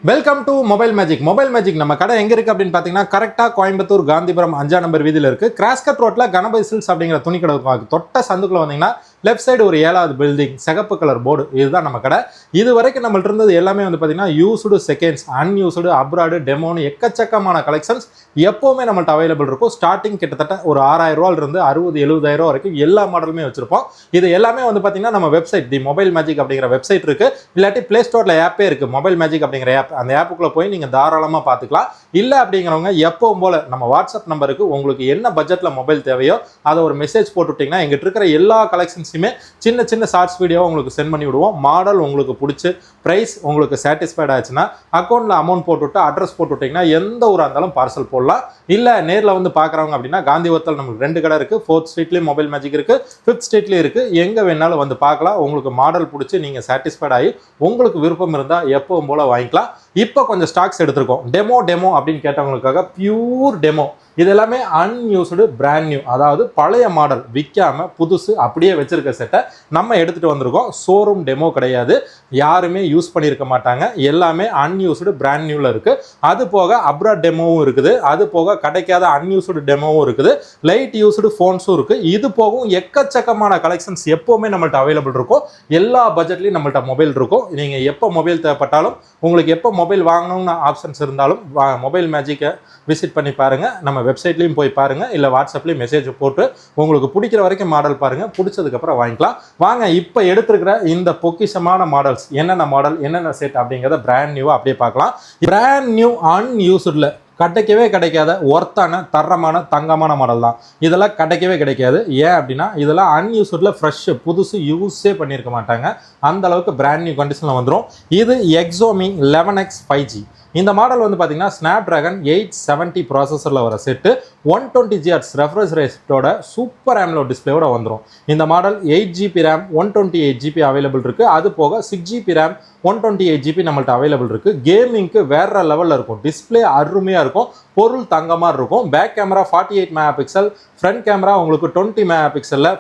Welcome to mobile magic நம்ம கடை எங்க இருக்கு அப்படின்னு பாத்தீங்கன்னா கரெக்டா கோயம்புத்தூர் காந்திபுரம் 5ஆம் நம்பர் வீதியில இருக்கு. கிராஸ்கட் ரோட்ல கணபதி சில்க்ஸ் அப்படிங்கிற துணி கடை இருக்கும். தொட்ட சந்துக்குள்ள வந்தீங்கன்னா லெஃப்ட் சைடு ஒரு 7வது பில்டிங் சிகப்பு கலர் போர்டு, இதுதான் நம்ம கடை. இது வரைக்கும் நம்மள்ட்ட இருந்தது எல்லாமே வந்து பாத்தீங்கன்னா யூஸ்டு செகண்ட்ஸ், அன்யூஸ்டு, அப்ராடு, டெமோன்னு எக்கச்சக்கமான கலெக்ஷன்ஸ் எப்பவுமே நம்மள்ட்ட அவைலபிள் இருக்கும். ஸ்டார்டிங் கிட்டத்தட்ட ஒரு 6000 ரூபாயில இருந்து 60,000-70,000 வரைக்கும் எல்லா மாடலுமே வச்சிருப்போம். இது எல்லாமே வந்து பாத்தீங்கன்னா நம்ம வெப்சைட் தி மொபைல் மேஜிக் அப்படிங்கிற வெப்சைட் இருக்கு. இல்லாட்டி பிளே ஸ்டோர்ல ஆப்பே இருக்கு, மொபைல் மேஜிக் அப்படிங்கிற ஆப். அந்த ஆப்புக்குள்ள போய் நீங்க தாராளமா பாத்துக்கலாம். இல்ல அப்படிங்கிறவங்க எப்பவும் போல நம்ம வாட்ஸ்அப் நம்பருக்கு உங்களுக்கு என்ன பட்ஜெட்ல மொபைல் தேவையோ அதை ஒரு மெசேஜ் போட்டுட்டீங்கன்னா எங்கிட்ட இருக்கிற எல்லா கலெக்ஷன்ஸுமே சின்ன சின்ன ஷார்ட்ஸ் வீடியோ உங்களுக்கு சென்ட் பண்ணி விடுவோம். மாடல் உங்களுக்கு பிடிச்சி பிரைஸ் உங்களுக்கு சாட்டிஸ்ஃபைட் ஆச்சுன்னா அக்கௌண்ட்ல அமௌண்ட் போட்டுவிட்டு அட்ரஸ் போட்டுவிட்டீங்கன்னா எந்த ஊராக இருந்தாலும் பார்சல் போடலாம். இல்ல நேரில் வந்து பாக்குறவங்க அப்படின்னா காந்திபுரத்தில் நமக்கு 2 கடை இருக்கு. 4th ஸ்ட்ரீட்லயும் மொபைல் மேஜிக் இருக்கு, 5th ஸ்ட்ரீட்லயும் இருக்கு. எங்க வேணாலும் வந்து பார்க்கலாம். உங்களுக்கு மாடல் பிடிச்சி நீங்க சாட்டிஸ்ஃபைட் ஆகி உங்களுக்கு விருப்பம் இருந்தா எப்பவும் போல வாங்கிக்கலாம். இப்போ கொஞ்சம் ஸ்டாக்ஸ் எடுத்திருக்கோம். டெமோ அப்படின்னு கேட்டவங்களுக்காக பியூர் டெமோ. இது எல்லாமே அன்யூஸ்டு பிராண்ட் நியூ, அதாவது பழைய மாடல் விற்காம புதுசு அப்படியே வச்சிருக்க செட்டை நம்ம எடுத்துட்டு வந்திருக்கோம். ஷோரூம் டெமோ கிடையாது, யாருமே யூஸ் பண்ணியிருக்க மாட்டாங்க. எல்லாமே அன்யூஸ்டு பிராண்ட் நியூல இருக்கு. அது போக அப்ராட் டெமோவும் இருக்குது, அது போக கிடைக்காத அன்யூஸ்டு டெமோவும் இருக்குது, லைட் யூஸ்டு ஃபோன்ஸும் இருக்கு. இது போகவும் எக்கச்சக்கமான கலெக்ஷன்ஸ் எப்பவுமே நம்மள்ட்ட அவைலபிள் இருக்கும். எல்லா பட்ஜெட்லையும் நம்மள்ட்ட மொபைல் இருக்கும். நீங்க எப்போ மொபைல் தேவைப்பட்டாலும், உங்களுக்கு எப்போ மொபைல் வாங்கணும்னு ஆப்ஷன்ஸ் இருந்தாலும் மொபைல் மேஜிக்கை விசிட் பண்ணி பாருங்க. நம்ம வெப்சைட்லையும் போய் பாருங்க, இல்லை வாட்ஸ்அப்லேயும் மெசேஜ் போட்டு உங்களுக்கு பிடிக்கிற வரைக்கும் மாடல் பாருங்க. பிடிச்சதுக்கப்புறம் வாங்கிக்கலாம். வாங்க இப்போ எடுத்துருக்கிற இந்த பொக்கிஷமான மாடல்ஸ் என்னென்ன மாடல் என்னென்ன செட் அப்படிங்கிறத பிராண்ட் நியூவாக அப்படியே பார்க்கலாம். பிராண்ட் நியூ அன்யூஸ்டில் கிடைக்காத ஒர்த்தான தரமான தங்கமான மாடல் தான். இதெல்லாம் கிடைக்காது. ஏன் அப்படின்னா இதெல்லாம் அன்யூஸ்டில் ஃப்ரெஷ் புதுசு யூஸே பண்ணியிருக்க மாட்டாங்க. அந்த அளவுக்கு பிராண்ட் நியூ கண்டிஷனில் வந்துடும். இது எக்ஸோமி 11X 5G. இந்த மாடல் வந்து பார்த்தீங்கன்னா ஸ்னாப்டிராகன் 870 ப்ராசஸரில் வர செட்டு 120Hz ரெஃப்ரெஷ் ரேட்டோட சூப்பர் AMOLED டிஸ்பிளேயோட வந்துடும். இந்த model 8GB RAM 128GB available இருக்குது. அது போக 6GB RAM 128GB நம்மள்ட்ட அவைலபிள் இருக்குது. கேமிங்க்கு வேற லெவலில் இருக்கும். டிஸ்பிளே அருமையாக இருக்கும், பொருள் தங்கமாக இருக்கும். Back camera 48 MP, front camera உங்களுக்கு 20 MP,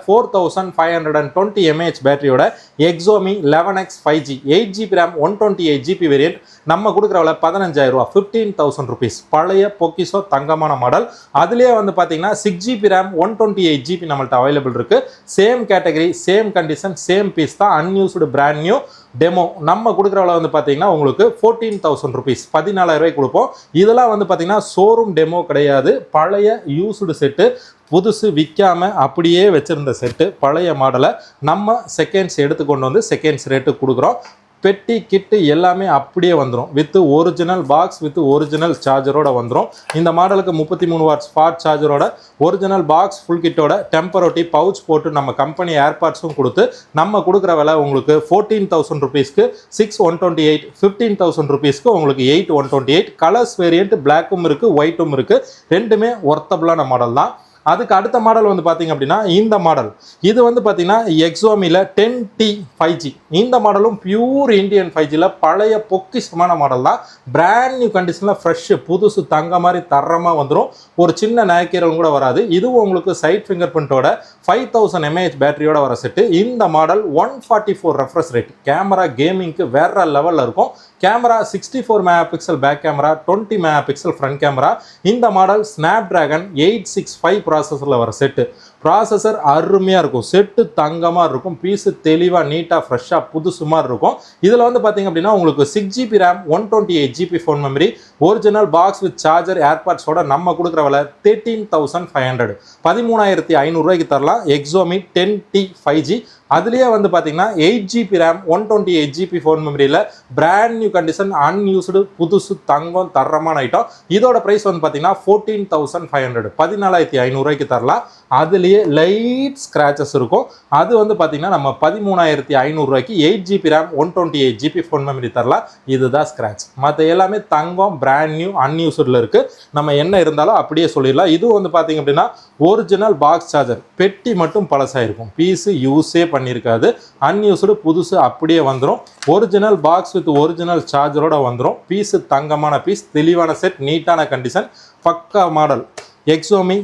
4520 mAh பேட்டரியோட Xiaomi 11X 5G 8GB RAM 128GB variant நம்ம கொடுக்குற விலை 15,000 ரூபா, 15,000 rupees. பழைய பொக்கிஷோ தங்கமான மாடல். அதுலேயே வந்து பார்த்தீங்கன்னா 6GB RAM 128GB நம்மள்ட்ட அவைலபிள் இருக்கு. Same category, same condition, same piece தான். அன்யூஸ்டு பிராண்ட் நியூ டெமோ நம்ம கொடுக்குற விலை வந்து பார்த்தீங்கன்னா உங்களுக்கு 14,000 rupees, 14,000 ரூபாய்க்கு கொடுப்போம். இதெல்லாம் வந்து பார்த்தீங்கன்னா ஷோரூம் டெமோ கிடையாது, பழைய யூஸ்டு செட்டு. புதுசு விற்காம அப்படியே வச்சிருந்த செட்டு பழைய மாடலை நம்ம செகண்ட்ஸ் எடுத்து கொண்டு வந்து செகண்ட்ஸ் ரேட்டு கொடுக்குறோம். பெட்டி கிட்டு எல்லாமே அப்படியே வந்துடும். With original box, with original சார்ஜரோட வந்துடும். இந்த மாடலுக்கு 33 வாட்ஸ் ஃபாஸ்ட் சார்ஜரோட ஒரிஜினல் பாக்ஸ் ஃபுல் கிட்டோட டெம்பரோட்டி பவுச் போட்டு நம்ம கம்பெனி ஏர்பாட்ஸும் கொடுத்து நம்ம கொடுக்குற விலை உங்களுக்கு 14,000 rupeesக்கு 6,128, 15,000 rupeesக்கு உங்களுக்கு 8,128. கலர்ஸ் வேரியன்ட் பிளாக்கும் இருக்கு, ஒயிட்டும் இருக்கு. ரெண்டுமே ஒர்த்தபிளான மாடல் தான். அதுக்கு அடுத்த மாடல் வந்து பார்த்தீங்க அப்படின்னா இந்த மாடல். இது வந்து பார்த்தீங்கன்னா எக்ஸோமியில் 10T 5G. இந்த மாடலும் பியூர் இந்தியன் 5Gயில் பழைய பொக்கிஷமான மாடல் தான். பிராண்ட் நியூ கண்டிஷனில் ஃப்ரெஷ் புதுசு தங்க மாதிரி தரமாக வந்துடும். ஒரு சின்ன நாய்க்கீரலும் கூட வராது. இதுவும் உங்களுக்கு சைட் ஃபிங்கர் பிரிண்டோட 5000 mAh பேட்டரியோட வர செட்டு. இந்த மாடல் 144 ரெஃப்ரெஷ் ரேட். கேமரா கேமிங்க்கு வேற லெவலில் இருக்கும். Camera 64 MP back camera, 20 MP front camera. இந்த மாடல் ஸ்னாப்டிராகன் 865 ப்ராசஸரில் வர செட்டு. ப்ராசஸர் அருமையாக இருக்கும், செட்டு தங்கமாக இருக்கும், பீஸு தெளிவாக நீட்டாக ஃப்ரெஷ்ஷாக புதுசு மாதிரி இருக்கும். இதில் வந்து பார்த்தீங்க அப்படின்னா உங்களுக்கு 6GB RAM 128GB phone memory, original box with charger ஏர்பாட்ஸோட நம்ம கொடுக்குற விலை 13,500, 13,500 ரூபாய்க்கு தரலாம். எக்ஸோமி 10T 5G. அதுலேயே வந்து பார்த்தீங்கன்னா 8GB RAM 128GB ஃபோன் மெமரியில் பிராண்ட் நியூ கண்டிஷன் அன்யூஸ்டு புதுசு தங்கம் தரமான ஐட்டம். இதோட ப்ரைஸ் வந்து பார்த்தீங்கன்னா 14,500, 14,500 ரூபாய்க்கு தரலாம். அதுலேயே லைட் ஸ்க்ராச்சஸ் இருக்கும். அது வந்து பார்த்தீங்கன்னா நம்ம 13,500 ரூபாய்க்கு 8GB RAM 128GB phone memory தரலாம். இதுதான் ஸ்க்ராட்ச். மற்ற எல்லாமே தங்கம் பிராண்ட் நியூ அன்யூஸ்டில் இருக்கு. நம்ம என்ன இருந்தாலும் அப்படியே சொல்லிடலாம். இது வந்து பார்த்தீங்க அப்படின்னா ஒரிஜினல் பாக்ஸ் சார்ஜர், பெட்டி மட்டும் பழசாயிருக்கும், பீஸு யூஸே பண்ணியிருக்காது. அன்யூஸ்டு புதுசு அப்படியே வந்துடும். ஒரிஜினல் பாக்ஸ் வித் ஒரிஜினல் சார்ஜரோட வந்துடும். பீஸு தங்கமான பீஸ், தெளிவான செட், நீட்டான கண்டிஷன், பக்கா மாடல். எக்ஸோமி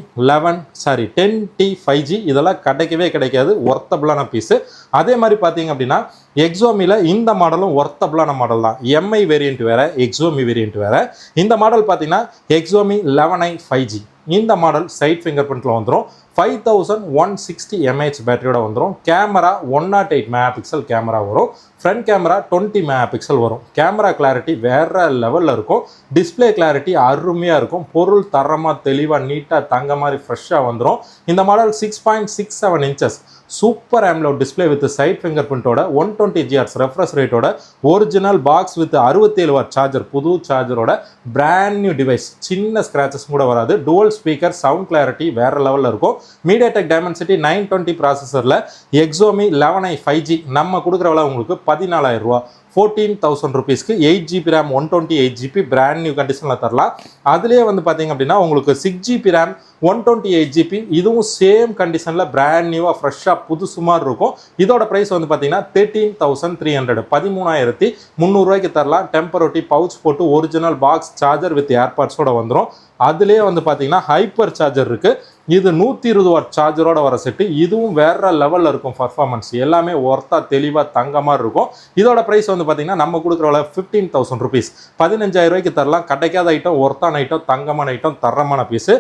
10T 5G இதெல்லாம் கிடைக்கவே கிடைக்காது, ஒர்த்தபிளான பீஸு. அதே மாதிரி பார்த்தீங்க அப்படின்னா எக்ஸோமியில் இந்த மாடலும் ஒர்த்தபிளான மாடல் தான். எம்ஐ வேரியண்ட் வேறு, எக்ஸோமி வேரியண்ட் வேறு. இந்த மாடல் பார்த்தீங்கன்னா எக்ஸோமி 11i 5G. இந்த மாடல் சைட் ஃபிங்கர் பிரிண்ட்டில் வந்துடும். 5160 mAh பேட்டரியோட வந்துடும். கேமரா 108 மெகா பிக்சல் கேமரா வரும். ஃப்ரண்ட் கேமரா 20 மெகா பிக்சல் வரும். கேமரா கிளாரிட்டி வேறு லெவலில் இருக்கும். டிஸ்பிளே கிளாரிட்டி அருமையாக இருக்கும். பொருள் தரமாக தெளிவாக நீட்டாக தங்க மாதிரி ஃப்ரெஷ்ஷாக வந்துடும். இந்த model 6.67 inches super AMOLED display with side finger பிரிண்டோட 120 Hz ரெஃப்ரெஷ் ரேட்டோட original box with 67 watt charger, புது சார்ஜரோட பிராண்ட் நியூ டிவைஸ். சின்ன ஸ்க்ராச்சஸ் கூட வராது. டுவல் ஸ்பீக்கர், சவுண்ட் கிளாரிட்டி வேற லெவலில் இருக்கும். MediaTek Dimensity 920 ப்ராசஸரில் எக்ஸோமி 11i 5G நம்ம கொடுக்குற விலை உங்களுக்கு 14,000 ரூபா. 14,000 rupeesக்கு 8GB RAM 128GB brand new கண்டிஷனில் தரலாம். அதுலேயே வந்து பார்த்தீங்க அப்படின்னா உங்களுக்கு 6GB RAM 128GB இதுவும் சேம் கண்டிஷனில் பிராண்ட் நியூவாக ஃப்ரெஷ்ஷாக புதுசு மாதிரி இருக்கும். இதோட ப்ரைஸ் வந்து பார்த்தீங்கன்னா 13,300 13,300 தரலாம். டெம்பரரி பவுச் போட்டு ஒரிஜினல் பாக்ஸ் சார்ஜர் வித் ஏர்பாட்ஸோட வந்துடும். அதுலேயே வந்து பார்த்தீங்கன்னா ஹைப்பர் சார்ஜர் இருக்குது. இது 120 வாட் சார்ஜரோட வர செட்டு. இதுவும் வேற லெவலில் இருக்கும். பர்ஃபார்மன்ஸ் எல்லாமே ஒர்த்தாக தெளிவாக தங்க மாதிரி இருக்கும். இதோட ப்ரைஸ் வந்து பார்த்தீங்கன்னா நம்ம கொடுக்குற விலை 15,000 rupees 15,000 தரலாம். கிடைக்காத ஐட்டம், ஒர்த்தான ஐட்டம், தங்கமான ஐட்டம், தரமான பீஸு.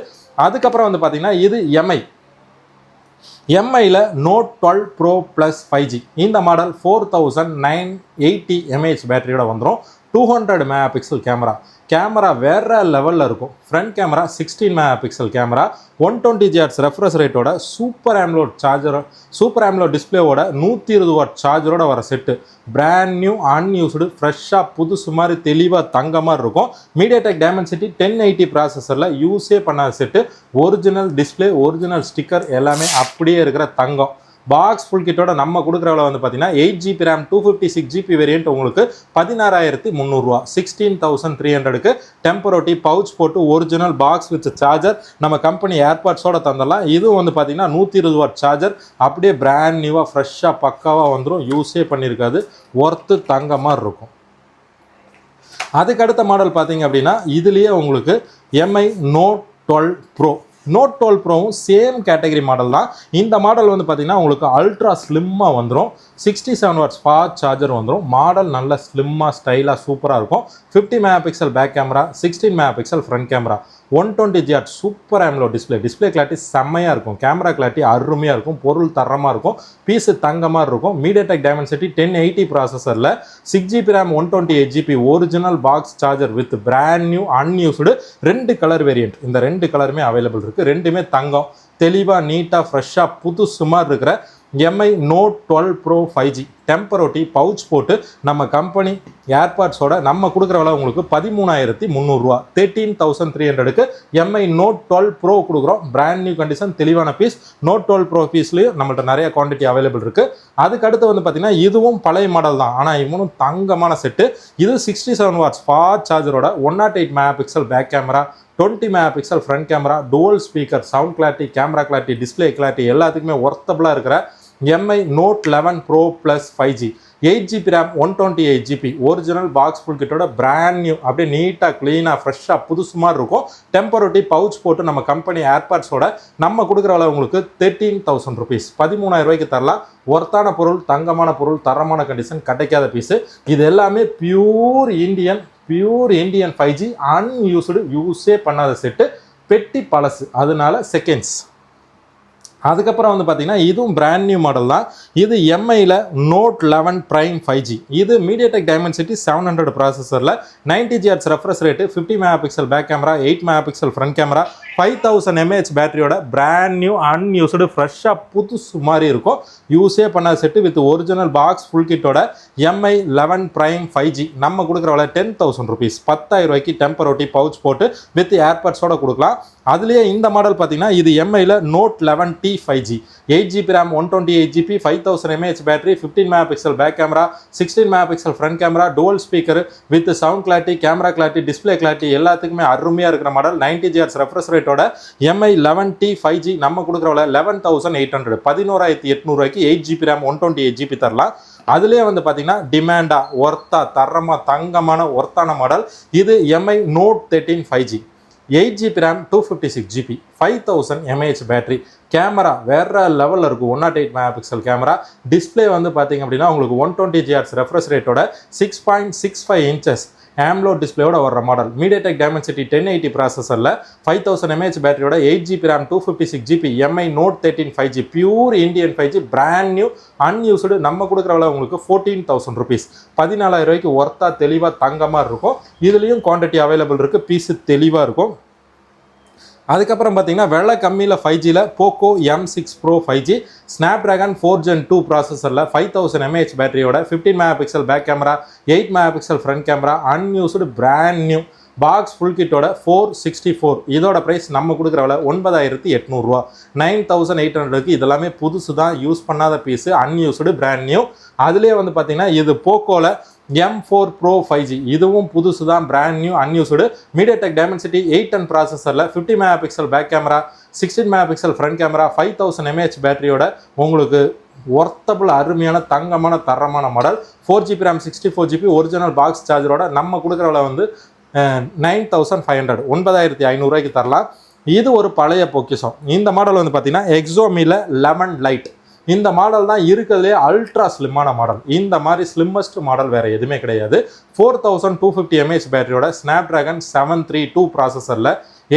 அதுக்கப்புறம் வந்து பார்த்தீங்கன்னா இது எம்ஐயில் Note 12 Pro Plus 5G. இந்த மாடல் 4980 mAh பேட்டரியோட வந்துடும். 200 மெகா பிக்சல் கேமரா வேற லெவலில் இருக்கும். Front camera 16 mega pixel camera, 120 Hz refresh ரேட்டோட super AMOLED charger, super AMOLED டிஸ்பிளேவோட 120 வாட் சார்ஜரோட வர செட்டு. பிராண்ட் நியூ அன்யூஸ்டு ஃப்ரெஷ்ஷாக புதுசு மாதிரி தெளிவாக தங்க மாதிரி இருக்கும். MediaTek Dimensity 1080 ப்ராசஸரில் யூஸே பண்ணாத set. Original display, original sticker எல்லாமே அப்படியே இருக்கிற தங்கம். பாக்ஸ் ஃபுல் கிட்டோட நம்ம கொடுக்குற விலை வந்து பார்த்தீங்கன்னா 8GB RAM 256GB வேரியண்ட் உங்களுக்கு 16,300 ரூபா 16,300க்கு டெம்பரரி பவுச் போட்டு ஒரிஜினல் பாக்ஸ் வித் சார்ஜர் நம்ம கம்பெனி ஏர்பாட்ஸோட தந்துடலாம். இதுவும் வந்து பார்த்தீங்கன்னா 120 வாட் சார்ஜர் அப்படியே பிராண்ட் நியூவாக ஃப்ரெஷ்ஷாக பக்காவாக வந்துடும். யூஸே பண்ணியிருக்காது, ஒர்த்து தங்க மாதிரி இருக்கும். அதுக்கடுத்த மாடல் பார்த்தீங்க அப்படின்னா இதுலேயே உங்களுக்கு எம்ஐ Note 12 Pro. Note 12 Proவும் சேம் கேட்டகரி மாடல் தான். இந்த மாடல் வந்து பார்த்தீங்கன்னா உங்களுக்கு அல்ட்ரா ஸ்லிம்மாக வந்துடும். 67 வாட்ஸ் ஃபாஸ்ட் சார்ஜர் வந்துடும். மாடல் நல்ல ஸ்லிம்மாக ஸ்டைலாக சூப்பராக இருக்கும். 50 mega pixel back camera, 16 mega pixel front camera, 120 Hz super AMOLED display clarity செம்மையாக இருக்கும். கேமரா கிளாரிட்டி அருமையாக இருக்கும். பொருள் தரமாக இருக்கும். பீஸு தங்க மாதிரி இருக்கும். MediaTek Dimensity 1080 ப்ராசஸரில் 6GB RAM 128GB original box charger with brand new unused 2 colour variant. இந்த 2 கலருமே அவைலபிள் இருக்குது. ரெண்டுமே தங்கம், தெளிவாக நீட்டாக ஃப்ரெஷ்ஷாக புதுசு மாதிரி இருக்கிற MI Note 12 Pro 5G temporary pouch போட்டு நம்ம கம்பெனி ஏர்பாட்ஸோட நம்ம கொடுக்குற விலை உங்களுக்கு 13,300 ரூபா 13,300க்கு எம்ஐ Note 12 Pro கொடுக்குறோம். பிராண்ட் நியூ கண்டிஷன், தெளிவான பீஸ். Note 12 Pro பீஸ்லேயும் நம்மள்ட்ட நிறைய குவான்டிட்டி அவைலபிள் இருக்குது. அதுக்கடுத்து வந்து பார்த்தீங்கன்னா இதுவும் பழைய மாடல் தான், ஆனால் இவனும் தங்கமான செட்டு. இது 67 வாட்ஸ் ஃபாஸ்ட் சார்ஜரோட 108 mega pixel back camera, 20 mega pixel front camera, dual speaker, sound clarity, camera clarity, display clarity எல்லாத்துக்குமே ஒர்த்தபிளாக இருக்கிற MI Note 11 Pro Plus 5G 8GB RAM 128GB original box full கிட்டோட பிராண்ட் நியூ அப்படியே நீட்டாக க்ளீனாக ஃப்ரெஷ்ஷாக புதுசு மாதிரி இருக்கும். டெம்பரரி பவுச் போட்டு நம்ம கம்பெனி ஏர்பாட்ஸோட நம்ம கொடுக்குற அளவு உங்களுக்கு 13,000 rupees 13,000 தரலாம். ஒர்த்தான பொருள், தங்கமான பொருள், தரமான கண்டிஷன், கிடைக்காத பீஸு. இது எல்லாமே பியூர் இண்டியன் 5G அன்யூஸ்டு, யூஸே பண்ணாத செட்டு. பெட்டி பழசு, அதனால செகண்ட்ஸ். அதுக்கப்புறம் வந்து பார்த்தீங்கன்னா இதுவும் பிராண்ட் நியூ மாடல் தான். இது எம்ஐயில் Note 11 Prime 5G. இது MediaTek Dimensity 700 ப்ராசஸரில் 90 Hz refresh rate, 50 mega pixel back camera, 8 mega pixel front camera, 5000 mAh பேட்டரியோட பிராண்ட் நியூ அன்யூஸ்டு ஃப்ரெஷ்ஷாக புதுசு மாதிரி இருக்கும். யூஸே பண்ண set with original box full கிட்டோட எம்ஐ 11 Prime 5G நம்ம கொடுக்குற விலை 10,000 rupees 10,000 டெம்பரரி பவுச் போட்டு வித் ஏர்பாட்ஸோட கொடுக்கலாம். அதுலேயே இந்த மாடல் பார்த்தீங்கன்னா இது எம்ஐயில் Note 11T 5G 8GB RAM 128GB 5000 mAh battery, 15 mega pixel back camera, 16 mega pixel front camera, dual speaker with sound clarity, camera clarity, display clarity எல்லாத்துக்குமே அருமையாக இருக்கிற மாடல். 90 Hz ரெஃப்ரெஷ் ரேட்டோட எம்ஐ 11T 5G நம்ம கொடுக்குற விலை 11,800 11,800 8GB RAM 128GB தரலாம். அதுலேயே வந்து பார்த்தீங்கன்னா டிமாண்டாக ஒர்த்தா தரமாக தங்கமான ஒர்த்தான மாடல் இது Mi Note 13 5G 8GB RAM 256GB 5000 mAh battery. Camera வேற லெவலில் இருக்கும். 108 மெகா பிக்சல் கேமரா. டிஸ்பிளே வந்து பார்த்தீங்க அப்படின்னா உங்களுக்கு 120 Hz ரெஃப்ரெஷ் ரேட்டோட 6.65 இன்ச்சஸ் AMOLED டிஸ்பிளேயோட வர்ற மாடல். MediaTek Dimensity 1080 ப்ராசஸரில் 5000 mAh பேட்டரியோட 8GB RAM 256GB MI Note 13 5G pure Indian 5G brand new unused நம்ம கொடுக்குற விலை உங்களுக்கு 14,000 rupees. 14,000 ரூபாய்க்கு ஒர்த்தா தெளிவாக தங்கமாக இருக்கும். இதுலேயும் குவான்டிட்டி அவைலபிள் இருக்குது. பீஸு தெளிவாக இருக்கும். அதுக்கப்புறம் பார்த்தீங்கன்னா விலை கம்மியில் 5Gயில் Poco M6 Pro 5G Snapdragon 4 Gen 2 ப்ராசஸரில் 5000 mAh பேட்டரியோட 15 mega pixel back camera 8 mega pixel front camera unused brand new box full கிட்டோட 464. இதோட ப்ரைஸ் நம்ம கொடுக்குற விலை 9,800 ரூபா. 9,800க்கு இதெல்லாமே புதுசு தான், யூஸ் பண்ணாத பீஸு, அன்யூஸ்டு பிராண்ட் நியூ. அதுலேயே வந்து பார்த்தீங்கன்னா இது போக்கோவில் M4 Pro 5G இதுவும் புதுசு தான், brand new unused. MediaTek Dimensity 810 ப்ராசஸரில் 50 mega pixel back camera 16 mega pixel front camera 5000 mAh பேட்டரியோட உங்களுக்கு ஒர்த்தபிள் அருமையான தங்கமான தரமான model. 4GB RAM 64GB original box சார்ஜரோட நம்ம கொடுக்குற விலை வந்து 9,500 9,500 ரூபாய்க்கு தரலாம். இது ஒரு பழைய பொக்கிஷம். இந்த மாடல் வந்து பார்த்தீங்கன்னா எக்ஸோமியில் 11 லைட். இந்த மாடல் தான் இருக்கிறதுலே அல்ட்ரா ஸ்லிம்மான மாடல். இந்த மாதிரி ஸ்லிம்மஸ்ட் மாடல் வேறு எதுவுமே கிடையாது. 4250 mAh பேட்டரியோட Snapdragon 732 ப்ராசஸரில்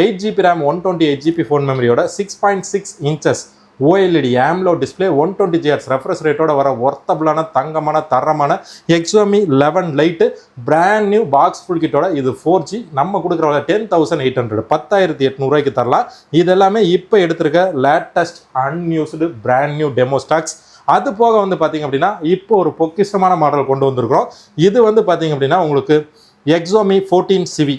8GB RAM 128GB ஃபோன் மெமரியோட 6.6 inches OLED AMOLED display 120 Hz refresh ரேட்டோட வர ஒர்த்தபிளான தங்கமான தரமான Xiaomi 11 lite brand new box full கிட்டோட இது 4G நம்ம கொடுக்குற விலை 10,800 10,800 ரூபாய்க்கு தரலாம். இது எல்லாமே இப்போ எடுத்திருக்க latest unused brand new demo stocks. அது போக வந்து பார்த்தீங்க அப்படின்னா இப்போ ஒரு பொக்கிஷமான மாடல் கொண்டு வந்திருக்கிறோம். இது வந்து பார்த்தீங்க அப்படின்னா உங்களுக்கு எக்ஸோமி 14CV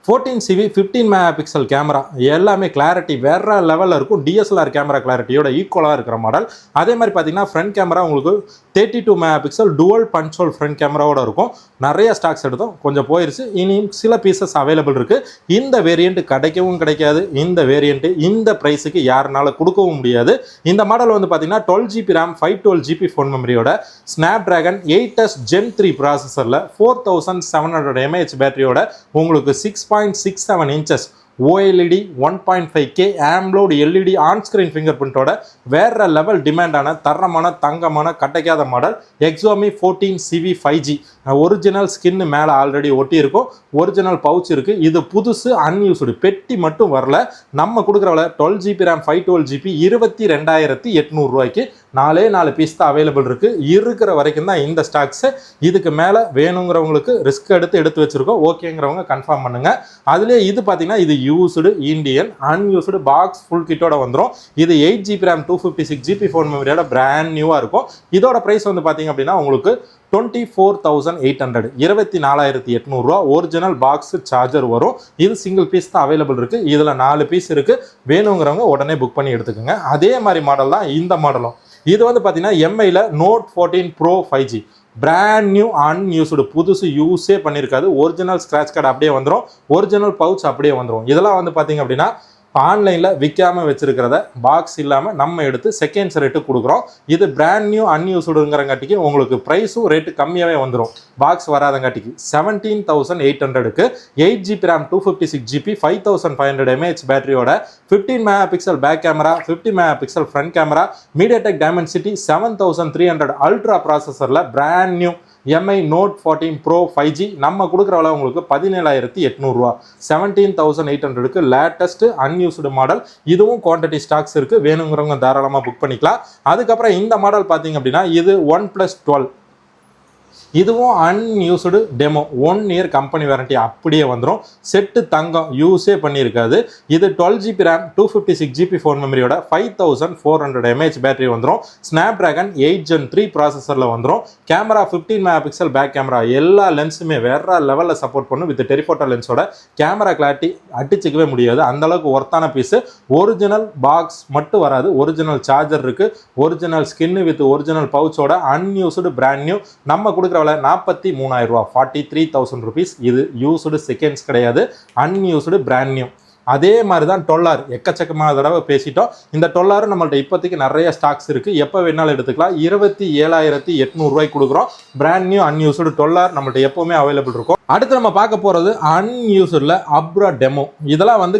14CV 15 mega pixel camera எல்லாமே கிளாரிட்டி வேற லெவலில் இருக்கும். DSLR கேமரா கிளாரிட்டியோட ஈக்குவலாக இருக்கிற மாடல். அதே மாதிரி பார்த்தீங்கன்னா ஃப்ரண்ட் கேமரா உங்களுக்கு 32 mega pixel dual punch hole front கேமராவோட இருக்கும். நிறைய ஸ்டாக்ஸ் எடுத்தோம், கொஞ்சம் போயிருச்சு. இனியும் சில பீசஸ் அவைலபிள் இருக்குது. இந்த வேரியண்ட் கிடைக்கவும் கிடைக்காது. இந்த வேரியண்ட்டு இந்த ப்ரைஸுக்கு யாருனால கொடுக்கவும் முடியாது. இந்த மாடல் வந்து பார்த்தீங்கன்னா 12GB RAM 512GB ஃபோன் மெமரியோட Snapdragon 8S Gen 3 ப்ராசஸரில் 4700 mAh பேட்டரியோட உங்களுக்கு 6.67 inches OLED 1.5K AMOLED LED on screen finger பிரிண்டோட வேற லெவல் டிமாண்டான தரமான தங்கமான கிடைக்காத model Xiaomi 14CV 5G. Original skin மேலே ஆல்ரெடி ஒட்டி இருக்கும். ஒரிஜினல் பவுச் இருக்குது. இது புதுசு அன்யூஸ்டு பெட்டி மட்டும் வரல. நம்ம கொடுக்குற விலை 12GB RAM 512GB 22,800 ரூபாய்க்கு 4 பீஸ் தான் அவைலபிள் இருக்குது. இருக்கிற வரைக்கும் தான் இந்த ஸ்டாக்ஸு. இதுக்கு மேலே வேணுங்கிறவங்களுக்கு ரிஸ்க் எடுத்து வச்சுருக்கோம். ஓகேங்கிறவங்க கன்ஃபார்ம் பண்ணுங்கள். அதுலேயே இது பார்த்தீங்கன்னா இது used Indian unused box full கிட்டோட வந்துடும். இது 8GB RAM 256GB phone மெமரியோட brand நியூவாக இருக்கும். இதோட ப்ரைஸ் வந்து பார்த்தீங்க அப்படின்னா உங்களுக்கு 24,800 24,800 ரூபா. ஒரிஜினல் பாக்ஸ் சார்ஜர் வரும். இது சிங்கிள் பீஸ் தான் அவைலபிள் இருக்குது. இதில் 4 பீஸ் இருக்குது. வேணுங்கிறவங்க உடனே புக் பண்ணி எடுத்துக்கோங்க. அதே மாதிரி மாடல் தான் இந்த மாடலும். இது வந்து பார்த்தீங்கன்னா எம்ஐயில் Note 14 Pro 5G brand new unused புதுசு யூஸே பண்ணியிருக்காது. ஒரிஜினல் ஸ்க்ராட்ச் கார்டு அப்படியே வந்துடும். ஒரிஜினல் பவுச் அப்படியே வந்துடும். இதெல்லாம் வந்து பார்த்தீங்க அப்படின்னா ஆன்லைனில் விற்காமல் வச்சுருக்கிறத பாக்ஸ் இல்லாமல் நம்ம எடுத்து செகண்ட்ஸ் ரேட்டு கொடுக்குறோம். இது பிராண்ட் நியூ அன்யூஸ்டுங்கிறங்காட்டிக்கு உங்களுக்கு ப்ரைஸும் ரேட்டு கம்மியாகவே வந்துடும். பாக்ஸ் வராதங்காட்டிக்கு 17,800க்கு 8GB RAM 256GB 5,500 mAh பேட்டரியோட 15 mega pixel back camera 50 mega pixel front camera MediaTek Dimensity 7300 ultra ப்ராசஸரில் brand new MI Note 14 Pro 5G நம்ம கொடுக்குற விலை உங்களுக்கு 17,800 ரூபா. 17,800க்கு லேட்டஸ்ட் அன்யூஸ்டு மாடல். இதுவும் குவான்டிட்டி ஸ்டாக்ஸ் இருக்குது. வேணுங்கிறவங்க தாராளமாக புக் பண்ணிக்கலாம். அதுக்கப்புறம் இந்த மாடல் பார்த்தீங்க அப்படின்னா இது OnePlus 12 இதுவும் unused demo 1 year company warranty அப்படியே வந்துடும். செட்டு தங்கம் யூஸே பண்ணியிருக்காது. இது 12GB RAM 256GB ஃபோன் மெமரியோட 5400 mAh பேட்டரி வந்துடும். Snapdragon 8 Gen 3 ப்ராசஸரில் வந்துடும். Camera 15 mega pixel back camera எல்லா லென்ஸுமே வேற லெவலில் சப்போர்ட் பண்ணும். வித் டெலிஃபோட்டோ லென்ஸோட கேமரா கிளாரிட்டி அடிச்சிக்கவே முடியாது. அந்தளவுக்கு ஒர்த்தான பீஸு. ஒரிஜினல் பாக்ஸ் மட்டும் வராது. ஒரிஜினல் சார்ஜர் இருக்குது. ஒரிஜினல் ஸ்கின்னு வித் ஒரிஜினல் பவுச்சோட அன்யூஸ்டு பிராண்ட் நியூ நம்ம கொடுக்குற 43,000 ரூபா 43,000 rupees. இது யூஸ்டு செகண்ட்ஸ் கிடையாது, அன்யூஸ்டு பிராண்ட் நியூ. அதே மாதிரி தான் 12R எக்கச்சக்கமான தடவை பேசிட்டோம். இந்த 12R நம்மள்ட்ட இப்போதைக்கு நிறைய ஸ்டாக்ஸ் இருக்குது. எப்போ வேணாலும் எடுத்துக்கலாம். 27,800 ரூபாய்க்கு கொடுக்குறோம். பிராண்ட் நியூ அன்யூஸ்டு 12R நம்மள்ட்ட எப்போவுமே அவைலபிள் இருக்கும். அடுத்து நம்ம பார்க்க போகிறது அன்யூஸ்டில் அப்ரா டெமோ. இதெல்லாம் வந்து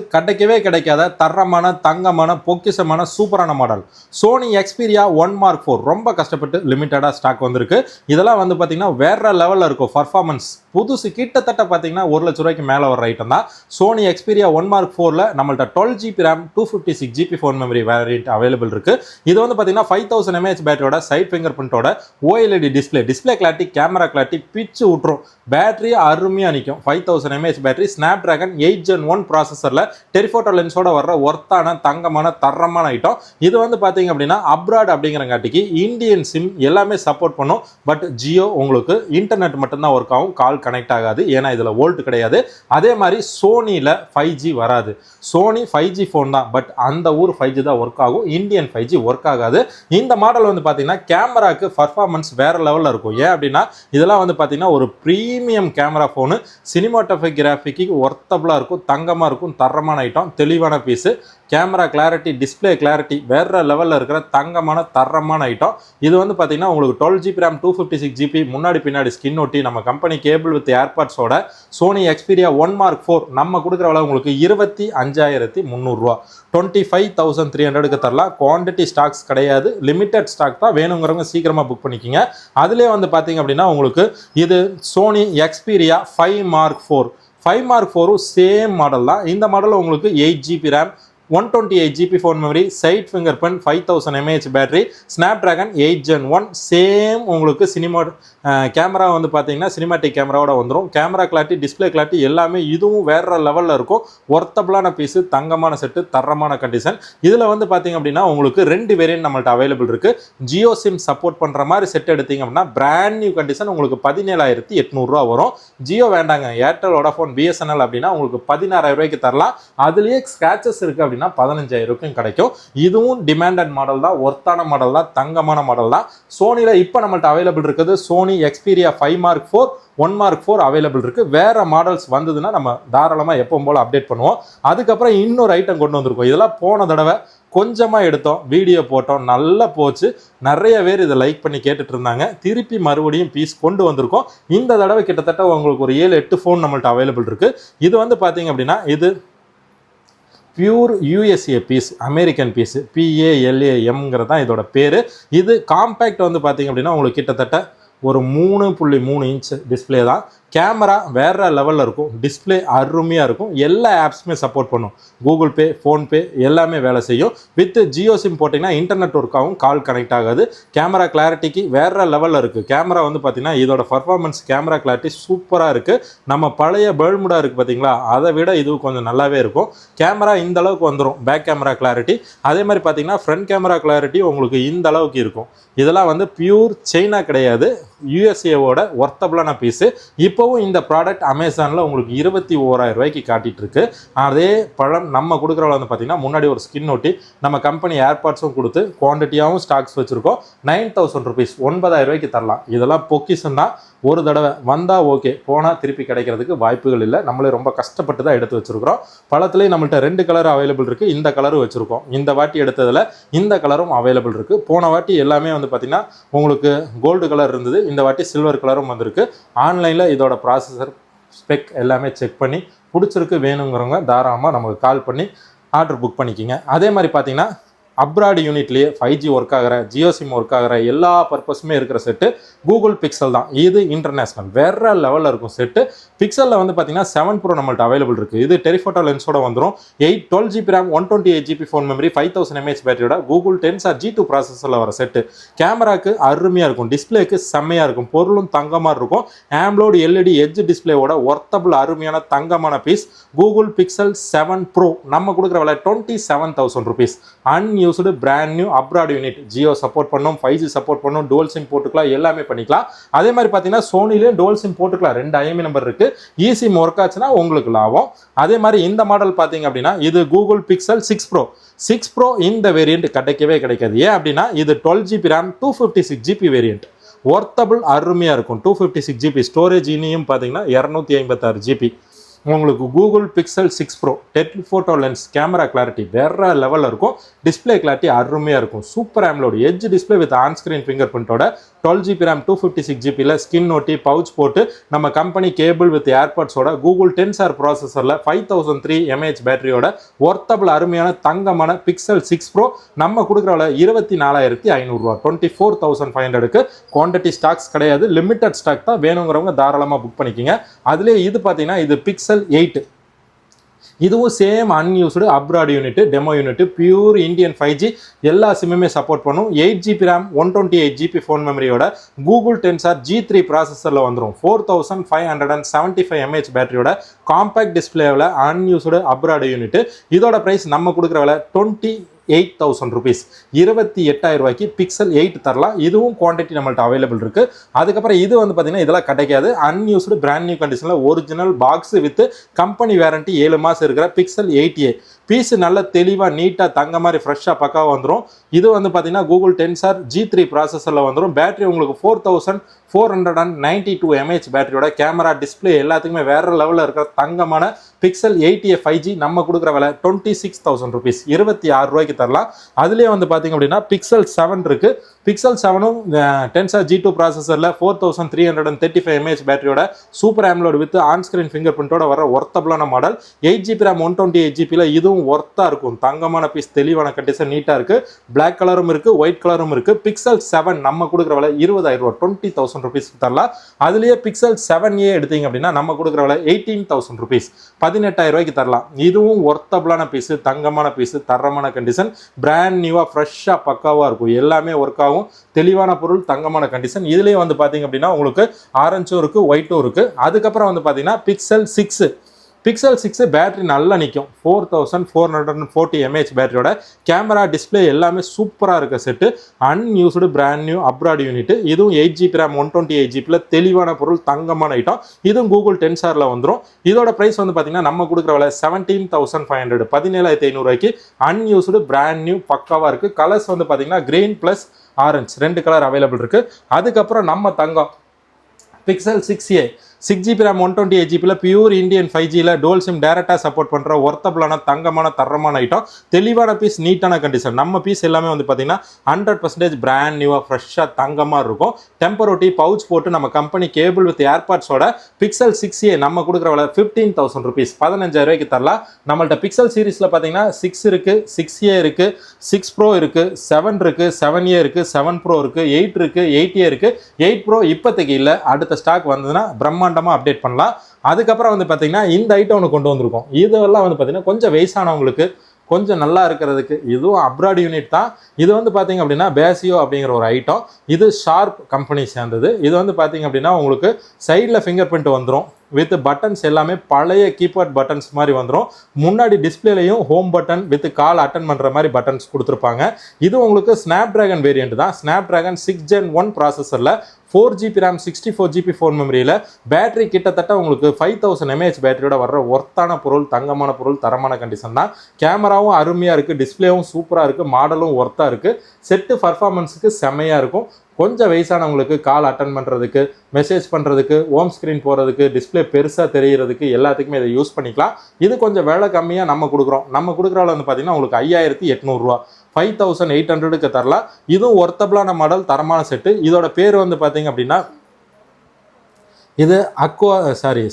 கிடைக்காத தரமான தங்கமான பொக்கிஷமான சூப்பரான மாடல். சோனி எக்ஸ்பீரியா 1 Mark 4 ரொம்ப கஷ்டப்பட்டு லிமிட்டடாக ஸ்டாக் வந்திருக்கு. இதெல்லாம் வந்து பார்த்தீங்கன்னா வேற லெவலில் இருக்கும் பர்ஃபார்மன்ஸ். புதுசு கிட்டத்தட்ட பார்த்தீங்கன்னா 1 லட்ச ரூபாய்க்கு மேலே வர ஐட்டம் தான். சோனி எக்ஸ்பீரியா 1 Mark 4ல நம்மள்ட்ட 12GB RAM 256GB phone memory variant available இருக்கு. இது வந்து பார்த்தீங்கன்னா 5000 mAh பேட்டரியோட சைட் ஃபிங்கர் பிரிண்டோட OLED display clarity camera clarity பிச்சு விட்டுரும். பேட்டரி அருமையாக நிற்கும். 5000 mAh பேட்டரி, ஸ்னாப்டிராகன் 8 Gen 1 ப்ராசஸரில் டெலிஃபோட்டோ லென்ஸோட வர்ற ஒர்த்தான தங்கமான தரமான ஐட்டம். இது வந்து பார்த்தீங்க அப்படின்னா அப்ராட் அப்படிங்கிறங்காட்டிக்கு இந்தியன் சிம் எல்லாமே சப்போர்ட் பண்ணும். பட் ஜியோ உங்களுக்கு இன்டர்நெட் மட்டும்தான் ஒர்க் ஆகும், கால் கனெக்ட் ஆகாது. ஏன்னா இதில் வோல்ட் கிடையாது. அதே மாதிரி சோனியில் 5G வராது. சோனி 5G ஃபோன் தான், பட் அந்த ஊர் 5G தான் ஒர்க் ஆகும், இந்தியன் 5G ஒர்க் ஆகாது. இந்த மாடல் வந்து பார்த்தீங்கன்னா கேமராக்கு பர்ஃபார்மன்ஸ் வேற லெவலில் இருக்கும். ஏன் அப்படின்னா இதெல்லாம் வந்து பார்த்தீங்கன்னா ஒரு ப்ரீமியம் கேமரா ஃபோனு, சினிமாட்டோகிராஃபிக்கு ஒர்த்தபுளாக இருக்கும், தங்கமாக இருக்கும், தரமான ஐட்டம், தெளிவான piece. Camera clarity display clarity வேற லெவலில் இருக்கிற தங்கமான தரமான ஐட்டம். இது வந்து பார்த்தீங்கன்னா உங்களுக்கு 12GB RAM 256GB முன்னாடி பின்னாடி ஸ்கின் ஒட்டி நம்ம கம்பெனி கேபிள் வித் ஏர்பாட்ஸோட சோனி எக்ஸ்பீரியா 1 Mark 4 நம்ம கொடுக்குற விலை உங்களுக்கு 25,300 25,300க்கு தரலாம். குவான்டிட்டி ஸ்டாக்ஸ் கிடையாது, லிமிடெட் ஸ்டாக் தான். வேணுங்கிறவங்க சீக்கிரமாக புக் பண்ணிக்கிங்க. அதிலே வந்து பார்த்தீங்க அப்படின்னா உங்களுக்கு இது Sony Xperia 5 Mark 4 same model தான். இந்த மாடலில் உங்களுக்கு 8GB RAM 128GB phone memory, side finger print, 5000 mAh battery, Snapdragon 8 Gen 1 same. உங்களுக்கு கேமரா வந்து பார்த்தீங்கன்னா சினிமாட்டிக் கேமராவோட வந்துடும். கேமரா கிளாரிட்டி டிஸ்பிளே கிளாரிட்டி எல்லாமே இதுவும் வேற லெவலில் இருக்கும். ஒர்த்தபிளான பீஸு, தங்கமான செட்டு, தரமான கண்டிஷன். இதில் வந்து பார்த்தீங்க அப்படின்னா உங்களுக்கு 2 வேரியன்ட் நம்மள்ட்ட அவைலபிள் இருக்குது. ஜியோ சிம் சப்போர்ட் பண்ணுற மாதிரி செட் எடுத்தீங்க அப்படின்னா பிராண்ட் நியூ கண்டிஷன் உங்களுக்கு 17,800 வரும். ஜியோ வேண்டாங்க, ஏர்டெல் வோடாஃபோன் பிஎஸ்என்எல் அப்படின்னா உங்களுக்கு 16,000 ரூபாய்க்கு தரலாம். அதுலேயே ஸ்க்ராச்சஸ் இருக்குது அப்படின்னா 15,000 கிடைக்கும். இதுவும் டிமாண்டட் மாடல் தான், ஒர்த்தான மாடல் தான், தங்கமான மாடல் தான். சோனியில் இப்போ நம்மள்ட்ட அவைலபிள் இருக்குது Sony Xperia 5 Mark 4 1 Mark 4 available இருக்குது. வேறு மாடல்ஸ் வந்ததுன்னா நம்ம தாராளமாக எப்பவும் போல் அப்டேட் பண்ணுவோம். அதுக்கப்புறம் இன்னொரு ஐட்டம் கொண்டு வந்திருக்கோம். இதெல்லாம் போன தடவை கொஞ்சமாக எடுத்தோம், வீடியோ போட்டோம், நல்லா போச்சு. நிறைய பேர் இதை லைக் பண்ணி கேட்டுட்டு இருந்தாங்க. திருப்பி மறுபடியும் பீஸ் கொண்டு வந்திருக்கோம். இந்த தடவை கிட்டத்தட்ட உங்களுக்கு ஒரு 7-8 ஃபோன் நம்மள்ட்ட அவைலபிள் இருக்குது. இது வந்து பார்த்தீங்க அப்படின்னா இது pure USA piece, American piece, PALAMங்கிறது தான் இதோட பேர். இது காம்பேக்ட் வந்து பார்த்தீங்க அப்படின்னா உங்களுக்கு கிட்டத்தட்ட ஒரு 3.3 இன்ச் டிஸ்பிளே தான். கேமரா வேறு லெவலில் இருக்கும், டிஸ்பிளே அருமையாக இருக்கும், எல்லா ஆப்ஸுமே சப்போர்ட் பண்ணும். கூகுள் பே, ஃபோன்பே எல்லாமே வேலை செய்யும். வித் ஜியோ சிம் போட்டிங்கன்னா இன்டர்நெட் ஒர்க் ஆகும், கால் கனெக்ட் ஆகாது. கேமரா கிளாரிட்டிக்கு வேறு லெவலில் இருக்குது. கேமரா வந்து பார்த்திங்கன்னா இதோட பர்ஃபார்மன்ஸ் கேமரா கிளாரிட்டி சூப்பராக இருக்குது. நம்ம பழைய பெர்முடா இருக்குது பார்த்தீங்களா, அதை விட இது கொஞ்சம் நல்லாவே இருக்கும். கேமரா இந்த அளவுக்கு வந்துடும், பேக் கேமரா கிளாரிட்டி. அதே மாதிரி பார்த்திங்கன்னா ஃப்ரண்ட் கேமரா கிளாரிட்டி உங்களுக்கு இந்த அளவுக்கு இருக்கும். இதெல்லாம் வந்து பியூர் சைனா கிடையாது, USAவோட ஒர்த்தபிளான பீஸு. இப்போவும் இந்த ப்ராடக்ட் அமேசானில் உங்களுக்கு 21,000 ரூபாய்க்கு காட்டிகிட்டு இருக்கு. அதே பழம் நம்ம கொடுக்குறவங்க வந்து பார்த்திங்கன்னா முன்னாடி ஒரு ஸ்கின் ஒட்டி நம்ம கம்பெனி ஏர்பாட்ஸும் கொடுத்து குவான்டிட்டியாகவும் ஸ்டாக்ஸ் வச்சுருக்கோம். 9,000 rupees 9,000 ரூபாய்க்கு தரலாம். இதெல்லாம் பொக்கிஷன் தான். ஒரு தடவை வந்தால் ஓகே, போனால் திருப்பி கிடைக்கிறதுக்கு வாய்ப்புகள் இல்லை. நம்மளே ரொம்ப கஷ்டப்பட்டு தான் எடுத்து வச்சுருக்கிறோம். பழத்துலேயும் நம்மள்ட்ட 2 கலர் அவைலபிள் இருக்குது. இந்த கலரும் வச்சுருக்கோம். இந்த வாட்டி எடுத்ததில் இந்த கலரும் அவைலபிள் இருக்குது. போன வாட்டி எல்லாமே வந்து பார்த்திங்கன்னா உங்களுக்கு கோல்டு கலர் இருந்தது, இந்த வாட்டி சில்வர் கலரும் வந்திருக்கு. ஆன்லைனில் இதோட ப்ராசஸர் ஸ்பெக் எல்லாமே செக் பண்ணி பிடிச்சிருக்கு வேணுங்கிறவங்க தாராளமாக நமக்கு கால் பண்ணி ஆர்டர் புக் பண்ணிக்கிங்க. அதே மாதிரி பார்த்திங்கன்னா அப்ராட் யூனிட்லேயே 5G ஒர்க் ஆகிற, ஜியோ சிம் ஒர்க் ஆகிற எல்லா பர்பஸுமே இருக்கிற செட்டு கூகுள் பிக்சல் தான். இது இன்டர்நேஷ்னல் வேற லெவலில் இருக்கும் செட்டு. பிக்சலில் வந்து பார்த்தீங்கன்னா 7 Pro நம்மள்ட்ட அவைலபிள் இருக்குது. இது டெலிஃபோட்டோ லென்ஸோட வந்துடும். 12GB RAM 128GB phone memory, 5000 mAh பேட்டரியோட கூகுள் டென்சார் G2 ப்ராசஸரில் வர செட்டு. கேமராக்கு அருமையாக இருக்கும், டிஸ்பிளேக்கு செம்மையாக இருக்கும், பொருளும் தங்கமாக இருக்கும். ஆம்லோட் LED எட்ஜ் டிஸ்பிளேவோட ஒர்த்தபிள் அருமையான தங்கமான பீஸ். கூகுள் பிக்சல் 7 Pro நம்ம கொடுக்குற விலை 27,000 rupees. Used brand new abroad unit. Jio support பண்ணும், 5G சப்போர்ட் பண்ணும், டுவல் சிம் போட்டுக்கலாம், எல்லாமே பண்ணிக்கலாம். அதே மாதிரி பார்த்தீங்கன்னா சோனிலையும் டுவல் சிம் போட்டுக்கலாம். 2 IMEI நம்பர் இருக்கு. சிம் ஒர்க் ஆச்சுன்னா உங்களுக்கு லாபம். அதே மாதிரி இந்த மாடல் பார்த்தீங்க அப்படின்னா இது கூகுள் பிக்சல் 6 Pro இந்த வேரியன்ட் கிடைக்காது. ஏன் அப்படின்னா இது 12GB RAM 256GB variant. Worthable அருமையாக இருக்கும். 256GB storage. இனியும் பார்த்தீங்கன்னா 256GB. உங்களுக்கு Google Pixel 6 pro telephoto lens camera clarity வேற லெவலில் இருக்கும். டிஸ்பிளே கிளாரிட்டி அருமையாக இருக்கும். Super AMOLED edge display with on screen finger பிரிண்டோட 12GB RAM 256GB ஸ்கின் ஒட்டி பவுச் போட்டு நம்ம கம்பெனி கேபிள் வித் ஏர்பாட்ஸோட கூகுள் டென்சார் ப்ராசஸரில் 5003 mAh பேட்டரியோட ஒர்த்தபிள் அருமையான தங்கமான பிக்சல் 6 ப்ரோ நம்ம கொடுக்குறவள 24,500 ரூபா 24,500க்கு. குவான்டிட்டி ஸ்டாக்ஸ் கிடையாது, லிமிட்டட் ஸ்டாக் தான். வேணுங்கிறவங்க தாராளமாக புக் பண்ணிக்கிங்க. அதுலேயே இது பார்த்தீங்கன்னா இது பிக்சல் 8, இதுவும் same unused abroad unit demo unit, pure Indian 5G எல்லா சிம்முமே சப்போர்ட் பண்ணும். 8GB RAM 128GB ஃபோன் மெமரியோட கூகுள் டென்சார் G3 ப்ராசஸரில் வந்துடும். 4575 mAh பேட்டரியோட காம்பேக்ட் டிஸ்பிளேவில் அன்யூஸ்டு அப்ராட் யூனிட். இதோட ப்ரைஸ் நம்ம கொடுக்குற விலை 28,000 rupees 28,000 ரூபாய்க்கு பிக்சல் 8 தரலாம். இதுவும் குவான்டிட்டி நம்மள்ட்ட அவைலபிள் இருக்கு. அதுக்கப்புறம் இது வந்து பார்த்தீங்கன்னா இதெல்லாம் கிடைக்காது. அன்யூஸ்டு பிராண்ட் நியூ கண்டிஷனில் original box with company warranty 7 மாதம் இருக்கிற பிக்சல் 8A பீஸ் நல்ல தெளிவாக நீட்டாக தங்க மாதிரி ஃப்ரெஷ்ஷாக பக்காவாக வந்துடும். இது வந்து பார்த்தீங்கன்னா கூகுள் டென்சார் G3 ப்ராசஸரில் வந்துடும். பேட்டரி உங்களுக்கு 4492 mAh பேட்டரியோட கேமரா டிஸ்பிளே எல்லாத்துக்குமே வேற லெவலில் இருக்கிற தங்கமான பிக்சல் 8A 5G நம்ம கொடுக்குற விலை 26,000 rupees 26 ரூபாய்க்கு தரலாம். அதுலேயே வந்து பார்த்தீங்க அப்படின்னா பிக்சல் 7 இருக்கு. பிக்சல் 7ம் டென்சார் G2 ப்ராசஸரில் 4335 mAh பேட்டரியோட super AMOLED with on screen finger பிரிண்டோட வர ஒர்த்தபிளான மாடல். 8GB RAM 128GB இதுவும் ஒர்த்தா இருக்கும். தங்கமான பீஸ், தெளிவான கண்டிஷன், நீட்டாக இருக்கு. பிளாக் கலரும் இருக்கு, ஒயிட் கலரும் இருக்கு. பிக்சல் 7 நம்ம கொடுக்குற விலை 20,000 ரூபா 20,000 rupees தரலாம். அதுலேயே பிக்சல் 7A எடுத்தீங்க அப்படின்னா நம்ம கொடுக்குற விலை 18,000 rupees 18,000 ரூபாய்க்கு தரலாம். இதுவும் ஒர்த்தபிளான பீஸ், தங்கமான பீஸ், தரமான கண்டிஷன், பிராண்ட் நியூவா ஃப்ரெஷ்ஷாக பக்காவாக இருக்கும். எல்லாமே ஒர்க் ஆகும். தெளிவான பொருள், தங்கமான கண்டிஷன். இதுலேயே வந்து பார்த்தீங்க அப்படின்னா உங்களுக்கு ஆரஞ்சும் இருக்கு, ஒயிட்டும் இருக்கு. அதுக்கப்புறம் வந்து பார்த்தீங்கன்னா பிக்சல் 6 பேட்டரி நல்லா நிற்கும். 4440 mAh பேட்டரியோட கேமரா டிஸ்பிளே எல்லாமே சூப்பராக இருக்க set. Unused brand new abroad unit. இதுவும் 8GB RAM 128GB தெளிவான பொருள், தங்கமான ஐட்டம். இதுவும் கூகுள் டென்சாரில் வந்துடும். இதோட ப்ரைஸ் வந்து பார்த்தீங்கன்னா நம்ம கொடுக்குற விலை 17,500 17,500 ரூபாய்க்கு. அன்யூஸ்டு பிராண்ட் நியூ பக்காவாக இருக்குது. கலர்ஸ் வந்து பார்த்தீங்கன்னா green plus orange 2 colour available இருக்குது. அதுக்கப்புறம் நம்ம தங்கம் Pixel 6A 6GB RAM 128GB pure Indian 5Gல டோல் சிம் டைரக்டாக சப்போர்ட் பண்ணுற ஒர்த்தபிளான தங்கமான தரமான ஐட்டம். தெளிவான பீஸ், நீட்டான கண்டிஷன். நம்ம பீஸ் எல்லாமே வந்து பார்த்தீங்கன்னா 100% பிராண்ட் நியூவாக ஃப்ரெஷ்ஷாக தங்கமாக இருக்கும். டெம்பரோட்டி பவுச் போட்டு நம்ம கம்பெனி கேபிள் வித் ஏர்பாட்ஸோட பிக்சல் 6A நம்ம கொடுக்குற விலை 15,000 rupees 15,000 ரூபாய்க்கு தரலாம். நம்மள்ட்ட பிக்சல் சீரிஸில் பார்த்தீங்கன்னா 6 இருக்கு, 6A இருக்கு, 6 Pro இருக்கு, 7 இருக்கு, 7A இருக்கு, 7 Pro இருக்கு, 8 இருக்கு, 8A இருக்கு. 8 Pro இப்போதைக்கு இல்லை, அடுத்த ஸ்டாக் வந்ததுன்னா பிரம்மாண்டமாக அப்டேட் பண்ணலாம். அதுக்கப்புறம் வந்து பார்த்தீங்கன்னா இந்த ஐட்டம் ஒன்று கொண்டு வந்திருக்கோம். இதெல்லாம் வந்து பார்த்தீங்கன்னா கொஞ்சம் வயசானவங்களுக்கு கொஞ்சம் நல்லா இருக்கிறதுக்கு. இதுவும் அப்ராட் யூனிட் தான். இது வந்து பார்த்தீங்க அப்படின்னா பேசியோ அப்படிங்கிற ஒரு ஐட்டம். இது ஷார்ப் கம்பெனி சேர்ந்தது. இது வந்து பார்த்தீங்க அப்படின்னா உங்களுக்கு சைடில் ஃபிங்கர் பிரிண்ட் வந்துடும் வித் பட்டன்ஸ் எல்லாமே பழைய கீபோர்ட் பட்டன்ஸ் மாதிரி வந்துடும். முன்னாடி டிஸ்பிளேலையும் home button with call attend பண்ணுற மாதிரி பட்டன்ஸ் கொடுத்துருப்பாங்க. இது உங்களுக்கு ஸ்னாப் டிராகன் வேரியன்ட் தான். ஸ்னாப் டிராகன் 6 Gen 1 ப்ராசஸரில் 4GB RAM 64GB ஃபோன் மெமரியில் பேட்டரி கிட்டத்தட்ட உங்களுக்கு 5000 mAh பேட்டரியோட வர்ற ஒர்த்தான பொருள், தங்கமான பொருள், தரமான கண்டிஷன் தான். கேமராவும் அருமையாக இருக்குது, டிஸ்பிளேவும் சூப்பராக இருக்குது, மாடலும் ஒர்த்தாக இருக்குது. செட்டு பர்ஃபார்மன்ஸுக்கு செம்மையாக இருக்கும். கொஞ்சம் வயசானவங்களுக்கு கால் அட்டன் பண்ணுறதுக்கு, மெசேஜ் பண்ணுறதுக்கு, ஹோம் ஸ்க்ரீன் போகிறதுக்கு, டிஸ்பிளே பெருசாக தெரிகிறதுக்கு எல்லாத்துக்குமே இதை யூஸ் பண்ணிக்கலாம். இது கொஞ்சம் விலை கம்மியாக நம்ம கொடுக்குறோம். நம்ம கொடுக்குறவள வந்து பார்த்தீங்கன்னா உங்களுக்கு 5,800 ரூபா 5,800க்கு தரலாம். இதுவும் ஒர்த்தபிளான மாடல், தரமான செட்டு. இதோட பேர் வந்து பார்த்தீங்க அப்படின்னா இது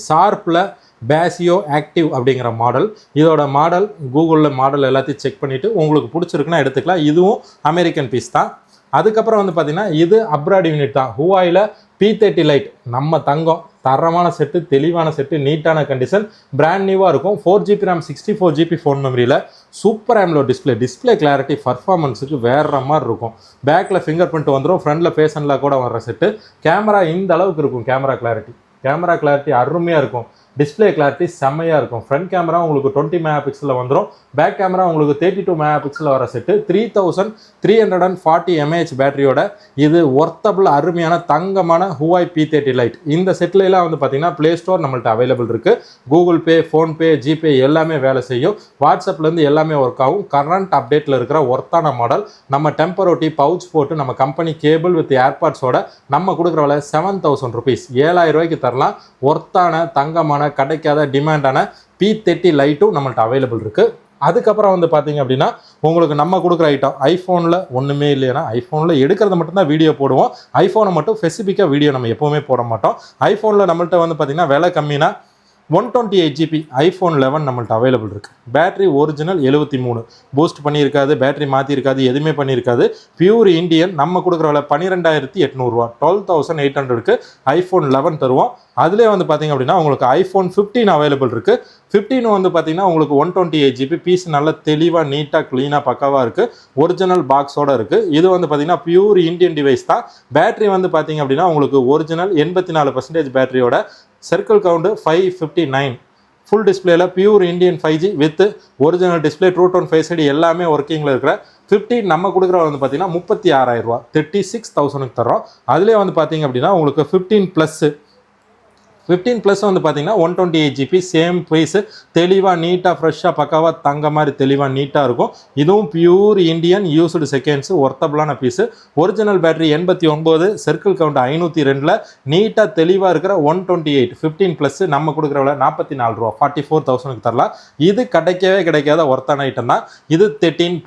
ஷார்ப்பில் பேசியோ ஆக்டிவ் அப்படிங்கிற மாடல். இதோட மாடல் கூகுளில் மாடல் எல்லாத்தையும் செக் பண்ணிவிட்டு உங்களுக்கு பிடிச்சிருக்குன்னா எடுத்துக்கலாம். இதுவும் அமெரிக்கன் பீஸ் தான். அதுக்கப்புறம் வந்து பார்த்தீங்கன்னா இது அப்ராட் யூனிட் தான். ஹுவாயில் P30 லைட் நம்ம தங்கம், தரமான செட்டு, தெளிவான செட்டு, நீட்டான கண்டிஷன், பிராண்ட் நியூவாக இருக்கும். 4GB RAM 64GB ஃபோன் மெமரியில் சூப்பர் AMOLED டிஸ்பிளே கிளாரிட்டி பர்ஃபார்மன்ஸுக்கு வேற மாதிரி இருக்கும். பேக்கில் ஃபிங்கர் பிரிண்ட் வந்துடும், ஃப்ரண்ட்டில் ஃபேஸ் அன்லாக் கூட வர்ற செட்டு. கேமரா இந்த அளவுக்கு இருக்கும். கேமரா கிளாரிட்டி அருமையாக இருக்கும். டிஸ்பிளே கிளாரிட்டி செம்மையாக இருக்கும். ஃப்ரண்ட் கேமரா உங்களுக்கு 20 MP வந்துடும். பேக் கேமரா உங்களுக்கு 32 MP வர செட்டு. 3340 mAh பேட்டரியோட இது ஒர்த்தபிள் அருமையான தங்கமான ஹுவாய் P30 லைட். இந்த செட்லாம் வந்து பார்த்தீங்கன்னா ப்ளே ஸ்டோர் நம்மள்ட்ட அவைலபிள் இருக்குது. கூகுள் பே, ஃபோன்பே, ஜிபே எல்லாமே வேலை செய்யும். வாட்ஸ்அப்லேருந்து எல்லாமே ஒர்க் ஆகும். கரண்ட் அப்டேட்டில் இருக்கிற ஒர்த்தான மாடல். நம்ம டெம்பரோட்டி பவுச் போட்டு நம்ம கம்பெனி கேபிள் வித் ஏர்பாட்ஸோட நம்ம கொடுக்குற விலை 7,000 rupees 7,000 ரூபாய்க்கு தரலாம். ஒர்த்தான தங்கமான எதிர்பார்ப்பான கிடைக்காத டிமாண்டான P30 லைட்டும் நம்மள்ட்ட அவைலபிள் இருக்குது. அதுக்கப்புறம் வந்து பார்த்தீங்க அப்படின்னா உங்களுக்கு நம்ம கொடுக்குற ஐட்டம் ஐஃபோனில் ஒன்றுமே இல்லைன்னா ஐஃபோனில் எடுக்கிறத மட்டும்தான் வீடியோ போடுவோம். ஐஃபோனை மட்டும் ஸ்பெசிஃபிக்காக வீடியோ நம்ம எப்போவுமே போட மாட்டோம். ஐஃபோனில் நம்மள்ட்ட வந்து பார்த்திங்கன்னா விலை கம்மினா 128 GB iPhone 11 நம்மள்ட்ட அவைலபிள் இருக்குது. பேட்டரி ஒரிஜினல் 73, பூஸ்ட் பண்ணியிருக்காது, பேட்டரி மாற்றிருக்காது, எதுவுமே பண்ணியிருக்காது. Pure Indian. நம்ம கொடுக்குற விலை 12,800 ரூபா, 12,800க்கு iPhone 11 தருவோம். அதிலே வந்து பார்த்திங்க அப்படின்னா உங்களுக்கு iPhone 15 அவைலபிள் இருக்குது. 15 வந்து பார்த்திங்கன்னா உங்களுக்கு 128 GB, பீஸ் நல்ல தெளிவாக நீட்டாக க்ளீனாக பக்காவாக இருக்குது, ஒரிஜினல் பாக்ஸோடு இருக்குது. இது வந்து பார்த்திங்கன்னா பியூர் இண்டியன் டிவைஸ் தான். பேட்டரி வந்து பார்த்திங்க அப்படின்னா உங்களுக்கு ஒரிஜினல் 84% பேட்டரியோட, சர்க்கிள் கவுண்டு 559, ஃபுல் டிஸ்பிளேல pure Indian 5G with original display, true tone, face ID எல்லாமே ஒர்க்கிங்கில் இருக்கிற 15 நம்ம கொடுக்குற வந்து பார்த்தீங்கன்னா 36,000 ரூபா, 36,000க்கு தரோம். அதிலே வந்து பார்த்தீங்க அப்படின்னா உங்களுக்கு 15 ப்ளஸ் வந்து பார்த்தீங்கன்னா 128 GB, சேம் ப்ரைஸு, தெளிவாக நீட்டாக ஃப்ரெஷ்ஷாக பக்காவாக தங்க மாதிரி தெளிவாக நீட்டாக இருக்கும். இதுவும் பியூர் இண்டியன் யூஸ்டு செகண்ட்ஸு, ஒர்த்தபிளான piece. Original battery 89, circle count 502, நீட்டாக தெளிவாக இருக்கிற 128 15 ப்ளஸ் நம்ம கொடுக்குற விலை 44 ரூபா, 44,000க்கு தரலாம். இது கிடைக்காத ஒர்த்தான ஐட்டம் தான். இது 13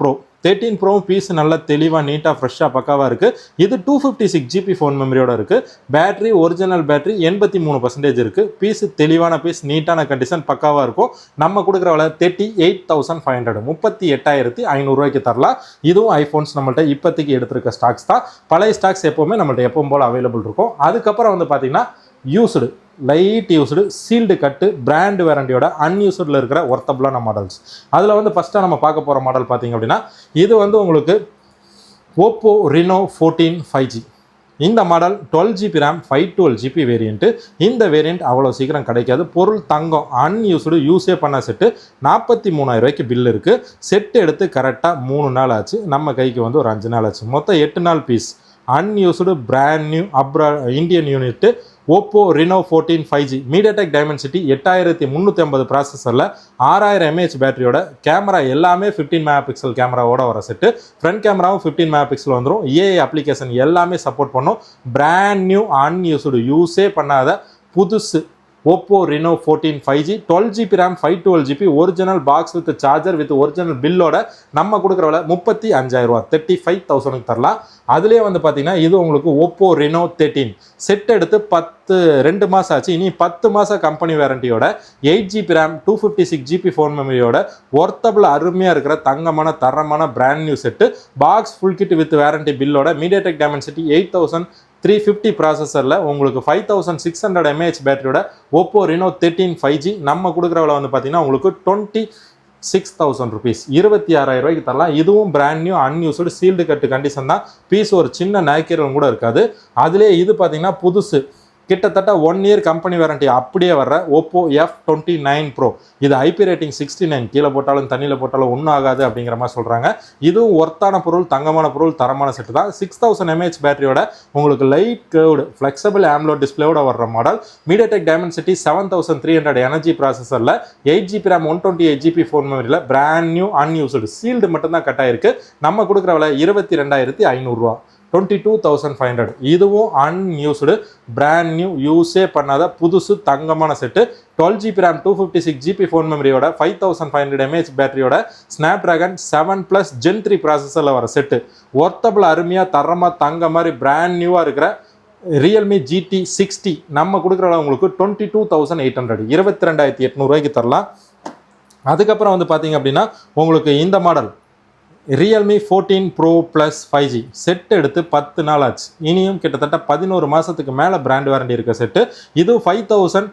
Pro பீஸ் நல்லா தெளிவாக நீட்டாக ஃப்ரெஷ்ஷாக பக்காவாக இருக்குது. இது 256 GB ஃபோன் மெமரியோட இருக்குது. பேட்டரி ஒரிஜினல் பேட்டரி 83% இருக்குது. பீஸு தெளிவான பீஸ், நீட்டான கண்டிஷன், பக்காவாக இருக்கும். நம்ம கொடுக்குற விலை 38,500, 38,500 ரூபாய்க்கு தரலாம். இதுவும் ஐஃபோன்ஸ் நம்மள்ட்ட இப்போதைக்கு எடுத்திருக்க ஸ்டாக்ஸ் தான். பழைய ஸ்டாக்ஸ் எப்போவுமே நம்மள்ட்ட எப்பவும் போல் அவைலபிள் இருக்கும். அதுக்கப்புறம் வந்து பார்த்திங்கன்னா யூஸ்டு, லைட் யூஸ்டு, சீல்டு கட்டு, பிராண்ட் வேரண்டியோட அன்யூஸ்டில் இருக்கிற ஒர்த்தபிளான மாடல்ஸ். அதில் வந்து ஃபஸ்ட்டாக நம்ம பார்க்க போகிற மாடல் பார்த்திங்க அப்படின்னா இது வந்து உங்களுக்கு Oppo Reno 14 5G. இந்த model 12 GB RAM 512 GB variant. இந்த வேரியண்ட் அவ்வளோ சீக்கிரம் கிடைக்காது. பொருள் தங்கம், அன்யூஸ்டு, யூஸே பண்ண செட்டு 43,000 ரூபாய்க்கு பில் இருக்குது. செட்டு எடுத்து கரெக்டாக 3 நாள் ஆச்சு, நம்ம கைக்கு வந்து ஒரு 5 நாள் ஆச்சு. மொத்தம் 8 நாள் piece. Unused brand new Indian unit Oppo Reno 14 5G, MediaTek Dimensity 8350 ப்ராசஸரில் 6000 mAh பேட்டரியோட, கேமரா எல்லாமே 15 MP கேமராவோட வர செட்டு. ஃப்ரண்ட் கேமராவும் 15 MP வந்துடும். ஏஐ அப்ளிகேஷன் எல்லாமே சப்போர்ட் பண்ணும். பிராண்ட் நியூ அன்யூஸ்டு, யூஸே பண்ணாத புதுசு Oppo Reno 14 5G, 12 GB RAM 512 GB, original box with charger with original பில்லோட நம்ம கொடுக்குற விலை 35,000 ரூபா, 35,000க்கு தரலாம். அதுலேயே வந்து பார்த்தீங்கன்னா இது உங்களுக்கு Oppo Reno 13 செட் எடுத்து 2 மாதம் ஆச்சு. இனி 10 மாதம் கம்பெனி வேரண்டியோட, 8 GB RAM 256 GB ஃபோன் மெமரியோட, ஒர்த்தபிள் அருமையாக இருக்கிற தங்கமான தரமான brand new set, box full kit with warranty பில்லோட, MediaTek Dimensity 8350 ப்ராசஸரில் உங்களுக்கு 5600 mAh பேட்டரியோட Oppo Reno 13 5G நம்ம கொடுக்குற விலை வந்து பார்த்தீங்கன்னா உங்களுக்கு 26,000 ருபீஸ், 26,000 ரூபாய்க்கு தரலாம். இதுவும் பிராண்ட் நியூ அன்யூஸ்டு சீல்டு கட்டு கண்டிஷன் தான். பீஸ் ஒரு சின்ன நாய்க்கீரல் கூட இருக்காது. அதிலே இது பார்த்தீங்கன்னா புதுசு, கிட்டத்தட்ட 1 இயர் கம்பெனி வாரண்டி அப்படியே வர்ற Oppo F29 Pro. இது ஐபி ரேட்டிங் 69, கீழே போட்டாலும் தண்ணியில் போட்டாலும் ஒன்றும் ஆகாது அப்படிங்கிற மாதிரி சொல்கிறாங்க. இதுவும் ஒர்த்தான பொருள், தங்கமான பொருள், தரமான செட்டு தான். 6000 mAh பேட்டரியோட உங்களுக்கு லைட் கர்வ்டு ஃப்ளெக்சிபிள் AMOLED டிஸ்பிளேயோட வர்ற மாடல். MediaTek Dimensity 7300 எனர்ஜி ப்ராசஸரில் 8 GB RAM 128 GB ஃபோன் மெமரியில் பிராண்ட் நியூ அன்யூஸ்டு சீல்டு மட்டும்தான் கட் ஆயிருக்கு. நம்ம கொடுக்குற விலை 22,500 ரூபா, 22,500. இதுவும் அன்யூஸ்டு பிராண்ட் நியூ யூஸே பண்ணாத புதுசு தங்கமான set. 12 GB RAM 256 GB phone மெமரியோட, 5500 mAh பேட்டரியோட, ஸ்னாப்டிராகன் 7+ Gen 3 ப்ராசஸரில் வர செட்டு. ஒர்த்தபிள் அருமையாக தரமாக தங்க மாதிரி பிராண்ட் நியூவாக இருக்கிற Realme GT 60 நம்ம கொடுக்குற உங்களுக்கு 22,800, 22,800 ரூபாய்க்கு தரலாம். அதுக்கப்புறம் வந்து பார்த்தீங்க அப்படின்னா உங்களுக்கு இந்த model Realme 14 Pro Plus 5G set எடுத்து 10 நாள் ஆச்சு. இனியும் கிட்டத்தட்ட 11 மாதத்துக்கு மேலே பிராண்ட் வாரண்டி இருக்க செட்டு. இது 6,000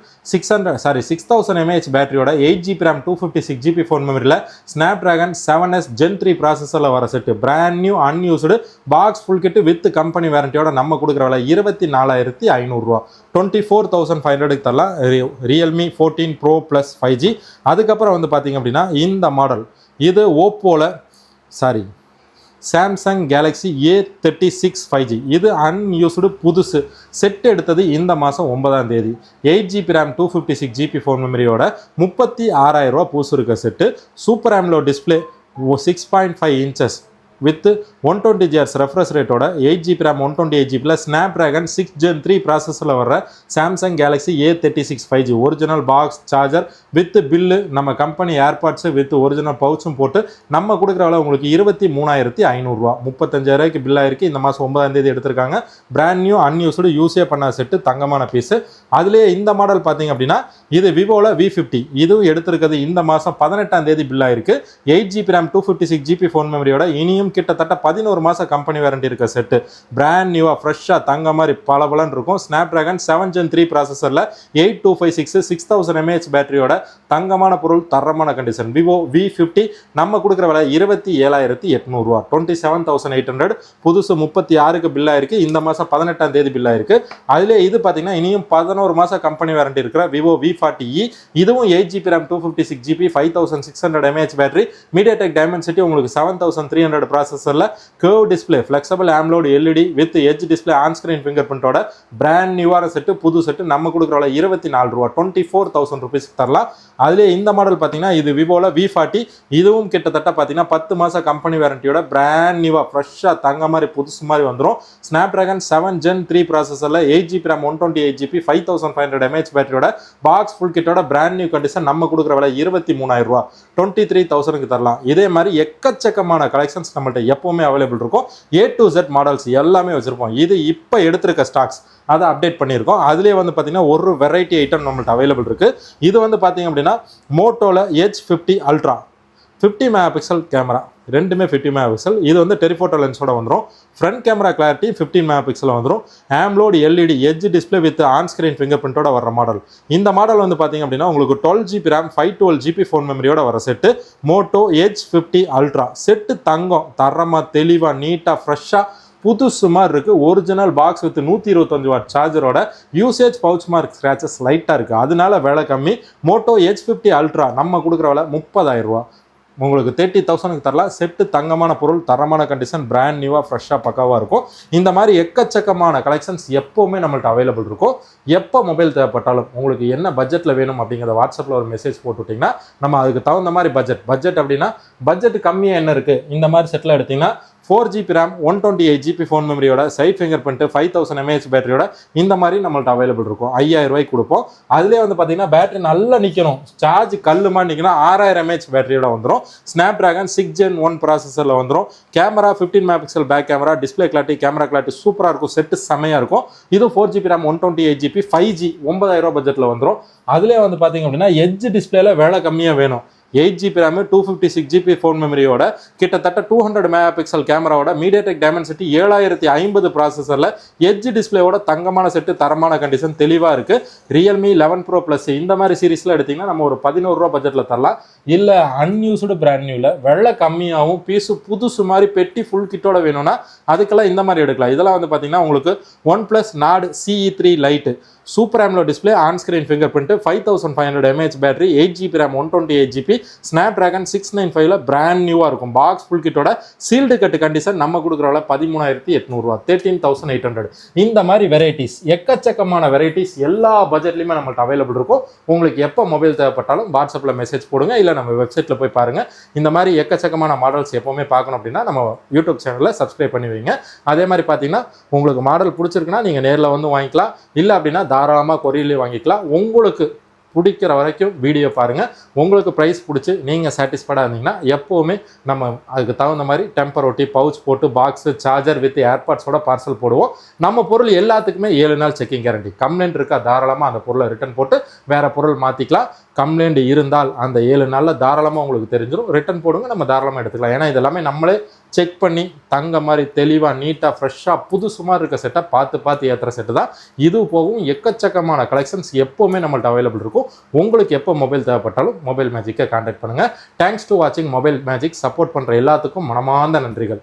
mAh பேட்டரியோட, 8 GB RAM 256 GB ஃபோன் மெமரியில், ஸ்னாப்டிராகன் 7S Gen 3 ப்ராசஸரில் வர set. Brand new unused box full kit with company வாரண்டியோட நம்ம கொடுக்குற விலை 24,500 ரூபா, 24,500க்கு தரலாம். Realme 14 Pro Plus 5G. அதுக்கப்புறம் வந்து பார்த்தீங்க அப்படின்னா இந்த மாடல், இது சாம்சங் கேலக்ஸி A36 5G. இது அன்யூஸ்டு புதுசு செட் எடுத்தது இந்த மாதம் 9ஆம் தேதி. 8 GB RAM 256 GB ஃபோன் மெமரியோட 36,000 ரூபா பூசு இருக்க set. Super AMOLED display 6.5 inches with 120 Hz refresh ரேட்டோட 8GB RAM 128GB Snapdragon 6 Gen 3 ப்ராசஸரில் வர Samsung Galaxy A36 5G original box charger with bill நம்ம கம்பெனி ஏர்பாட்ஸ் வித் ஒரிஜினல் பவுச்சும் போட்டு நம்ம கொடுக்குற விலை உங்களுக்கு 23,500 35,000 பில் ஆயிருக்கு. இந்த மாதம் 9ஆம் தேதி எடுத்திருக்காங்க. பிராண்ட் நியூ அன்யூஸ்டு யூஸே பண்ண செட்டு தங்கமான பீஸு. அதுலேயே இந்த மாடல் பார்த்தீங்க அப்படின்னா இது விவோவில் V50 இதுவும் எடுத்திருக்கிறது இந்த மாதம் 18ஆம் தேதி பில் ஆயிருக்கு. 8GB RAM 256GB ஃபோன் மெமரியோட இனியும் கிட்டத்தட்ட 11 மாதம் கம்பெனி வாரண்டி இருக்க செட்டு பிராண்ட் நியூவாக ஃப்ரெஷ்ஷாக தங்க மாதிரி பளபளன்னு இருக்கும். ஸ்னாப்டிராகன் 7 Gen 3 ப்ராசஸரில் 8256 6000 mAh பேட்டரியோட தங்கமான பொருள் தரமான கண்டிஷன் விவோ V50 நம்ம கொடுக்குற விலை 27,800 27,800 புதுசு 36க்கு பில் ஆயிருக்கு. இந்த மாதம் 18ஆம் தேதி பில் ஆயிருக்கு. அதிலே இது பார்த்தீங்கன்னா இனியும் 11 மாதம் கம்பெனி வாரண்டி இருக்கிற விவோ V40e இதுவும் 8GB RAM 256GB 5600 mAh battery MediaTek Dimensity உங்களுக்கு 7300 ப்ராசஸரில் curve display flexible AMOLED LED with edge display on screen finger பிரிண்டோட பிராண்ட் நியூவான செட்டு புது செட்டு நம்ம கொடுக்குற விலை 24,000 24,000 ருபீஸ்க்கு தரலாம். அதுலேயே இந்த மாடல் பார்த்தீங்கன்னா இது விவோவில் V40 இதுவும் கிட்டத்தட்ட பார்த்தீங்கன்னா 10 மாதம் கம்பெனி வாரண்டியோட பிராண்ட் நியூவாக ஃப்ரெஷ்ஷாக தங்க மாதிரி புதுசு மாதிரி வந்துடும். ஸ்னாப்டிராகன் 7 Gen 3 ப்ராசஸரில் 8GB RAM 128GB 5500 mAh பேட்டரியோட பாக்ஸ் ஃபுல் கிட்டோட பிராண்ட் நியூ கண்டிஷன் நம்ம கொடுக்குற விலை 23,000 23,000க்கு தரலாம். இதே மாதிரி எக்கச்சக்கமான கலெக்ஷன்ஸ் நம்மள்ட்ட எப்பவுமே அவைலபிள் இருக்கும். A to Z மாடல்ஸ் எல்லாமே வச்சிருப்போம். இது இப்போ எடுத்திருக்க ஸ்டாக்ஸ் அதை அப்டேட் பண்ணியிருக்கோம். அதுலேயே வந்து பார்த்தீங்கன்னா ஒரு வெரைட்டி ஐட்டம் நம்மள்ட்ட அவைலபிள் இருக்குது. இது வந்து பார்த்தீங்க அப்படின்னா மோட்டோவில் H50 Ultra 50 MP கேமரா ரெண்டுமே 50 MP. இது வந்து டெலிஃபோட்டோ லென்ஸோட வந்துடும். ஃப்ரண்ட் கேமரா கிளாரிட்டி 15 MP வந்துடும். AMOLED LED edge display with on screen finger பிரிண்டோட வர மாடல். இந்த மாடல் வந்து பார்த்தீங்க அப்படின்னா உங்களுக்கு 12GB RAM 512GB ஃபோன் மெமரியோட வர set Moto H50 Ultra set தங்கம் தரமாக தெளிவாக நீட்டாக ஃப்ரெஷ்ஷாக புதுசு மாதிரி இருக்குது. ஒரிஜினல் பாக்ஸ் வித் 125W சார்ஜரோட யூசேஜ் பவுச் மார்க் ஸ்க்ராச்சஸ் லைட்டாக இருக்குது. அதனால விலை கம்மி. மோட்டோ H50 Ultra நம்ம கொடுக்குற விலை 30,000 உங்களுக்கு 30,000க்கு தரலாம். செட்டு தங்கமான பொருள் தரமான கண்டிஷன் பிராண்ட் நியூவாக ஃப்ரெஷ்ஷாக பக்காவாக இருக்கும். இந்த மாதிரி எக்கச்சக்கமான கலெக்ஷன்ஸ் எப்போவுமே நம்மள்ட்ட அவைலபிள் இருக்கும். எப்போ மொபைல் தேவைப்பட்டாலும் உங்களுக்கு என்ன பட்ஜெட்டில் வேணும் அப்படிங்கிறத வாட்ஸ்அப்பில் ஒரு மெசேஜ் போட்டுவிட்டிங்கன்னா நம்ம அதுக்கு தகுந்த மாதிரி பட்ஜெட் அப்படின்னா பட்ஜெட் கம்மியாக என்ன இருக்குது இந்த மாதிரி செட்டில் எடுத்திங்கன்னா 4GB RAM 128GB ஃபோன் மெமரியோட சைட் ஃபிங்கர் பிரிண்ட் 5000 mAh பேட்டரியோட இந்த மாதிரி நம்மள்ட்ட அவைலபிள் இருக்கும். 5,000 கொடுப்போம். அதுலேயே வந்து பார்த்தீங்கன்னா பேட்டரி நல்லா நிற்கணும் சார்ஜ் கல்லுமா நிற்கணும் 6000 mAh பேட்டரியோட வந்துடும். ஸ்னாப்டிராகன் 6 Gen 1 ப்ராசஸரில் வந்துடும். Camera 15 MP back camera display clarity camera clarity சூப்பராக இருக்கும். செட்டு செம்மையாக இருக்கும். இதுவும் 4GB RAM 128GB 5G 9,000 பட்ஜெட்டில் வந்துடும். அதுலேயே வந்து பார்த்தீங்க அப்படின்னா எட்ஜ் டிஸ்பிளேல விலை கம்மியாக வேணும் 8GB RAM 256GB ஃபோன் மெமரியோட கிட்டத்தட்ட 200 MP கேமராவோட மீடியாடெக் டைமென்சிட்டி 7050 ப்ராசஸரில் எட்ஜ் டிஸ்பிளேவோட தங்கமான செட்டு தரமான கண்டிஷன் தெளிவாக இருக்குது. ரியல்மி 11 Pro Plus இந்த மாதிரி சீரீஸில் எடுத்திங்கன்னா நம்ம ஒரு 11,000 பட்ஜெட்டில் தரலாம். இல்லை அன்யூஸ்டு பிராண்ட் நியூவில் வெள்ளை கம்மியாகவும் பீஸு புதுசு மாதிரி பெட்டி ஃபுல் கிட்டோட வேணும்னா அதுக்கெல்லாம் இந்த மாதிரி எடுக்கலாம். இதெல்லாம் வந்து பார்த்தீங்கன்னா உங்களுக்கு OnePlus Nord CE3 Lite super AMOLED display on screen finger print 5500 mAh battery 8GB RAM 128GB Snapdragon 695ல பிராண்ட் நியூவாக இருக்கும். பாக்ஸ் ஃபுல் கிட்டோட சீல்டு கட்டு கண்டிஷன் நம்ம கொடுக்குறவள 13,800 13,800. இந்த மாதிரி வெரைட்டிஸ் எக்கச்சக்கமான வெரைட்டிஸ் எல்லா பட்ஜெட்லையுமே நம்மள்ட்ட அவைலபிள் இருக்கும். உங்களுக்கு எப்போ மொபைல் தேவைப்பட்டாலும் வாட்ஸ்அப்பில் மெசேஜ் போடுங்க, இல்லை நம்ம வெப்சைட்டில் போய் பாருங்கள். இந்த மாதிரி எக்கச்சக்கமான மாடல்ஸ் எப்போவுமே பார்க்கணும் அப்படின்னா நம்ம யூடியூப் சேனலில் சப்ஸ்கிரைப் பண்ணி வைங்க. அதே மாதிரி பார்த்தீங்கன்னா உங்களுக்கு மாடல் பிடிச்சிருக்குன்னா நீங்கள் நேரில் வந்து வாங்கிக்கலாம். இல்லை அப்படின்னா தாராளமாக கொரியர்லேயே வாங்கிக்கலாம். உங்களுக்கு பிடிக்கிற வரைக்கும் வீடியோ பாருங்கள். உங்களுக்கு ப்ரைஸ் பிடிச்சி நீங்கள் சாட்டிஸ்ஃபைடாக இருந்தீங்கன்னா எப்போவுமே நம்ம அதுக்கு தகுந்த மாதிரி டெம்பர் ஒட்டி பவுச் போட்டு பாக்ஸு சார்ஜர் வித் ஏர்பாட்ஸோட பார்சல் போடுவோம். நம்ம பொருள் எல்லாத்துக்குமே 7 நாள் செக்கிங் கேரண்டி. கம்ப்ளைண்ட் இருக்கா தாராளமாக அந்த பொருளை ரிட்டர்ன் போட்டு வேறு பொருள் மாற்றிக்கலாம். கம்ப்ளைண்ட் இருந்தால் அந்த 7 நாளில் தாராளமாக உங்களுக்கு தெரிஞ்சிடும். ரிட்டர்ன் போடுங்க, நம்ம தாராளமாக எடுத்துக்கலாம். ஏன்னா இதெல்லாமே நம்மளே செக் பண்ணி தங்க மாதிரி தெளிவாக நீட்டாக ஃப்ரெஷ்ஷாக புதுசு மாதிரி இருக்க செட்டை பார்த்து ஏற்றுற செட்டு தான். இது போகும் எக்கச்சக்கமான கலெக்ஷன்ஸ் எப்போவுமே நம்மள்ட்ட அவைலபிள் இருக்கும். உங்களுக்கு எப்போ மொபைல் தேவைப்பட்டாலும் மொபைல் மேஜிக்கை கான்டாக்ட் பண்ணுங்கள். தேங்க்ஸ் டு வாட்சிங் மொபைல் மேஜிக். சப்போர்ட் பண்ணுற எல்லாத்துக்கும் மனமார்ந்த நன்றிகள்.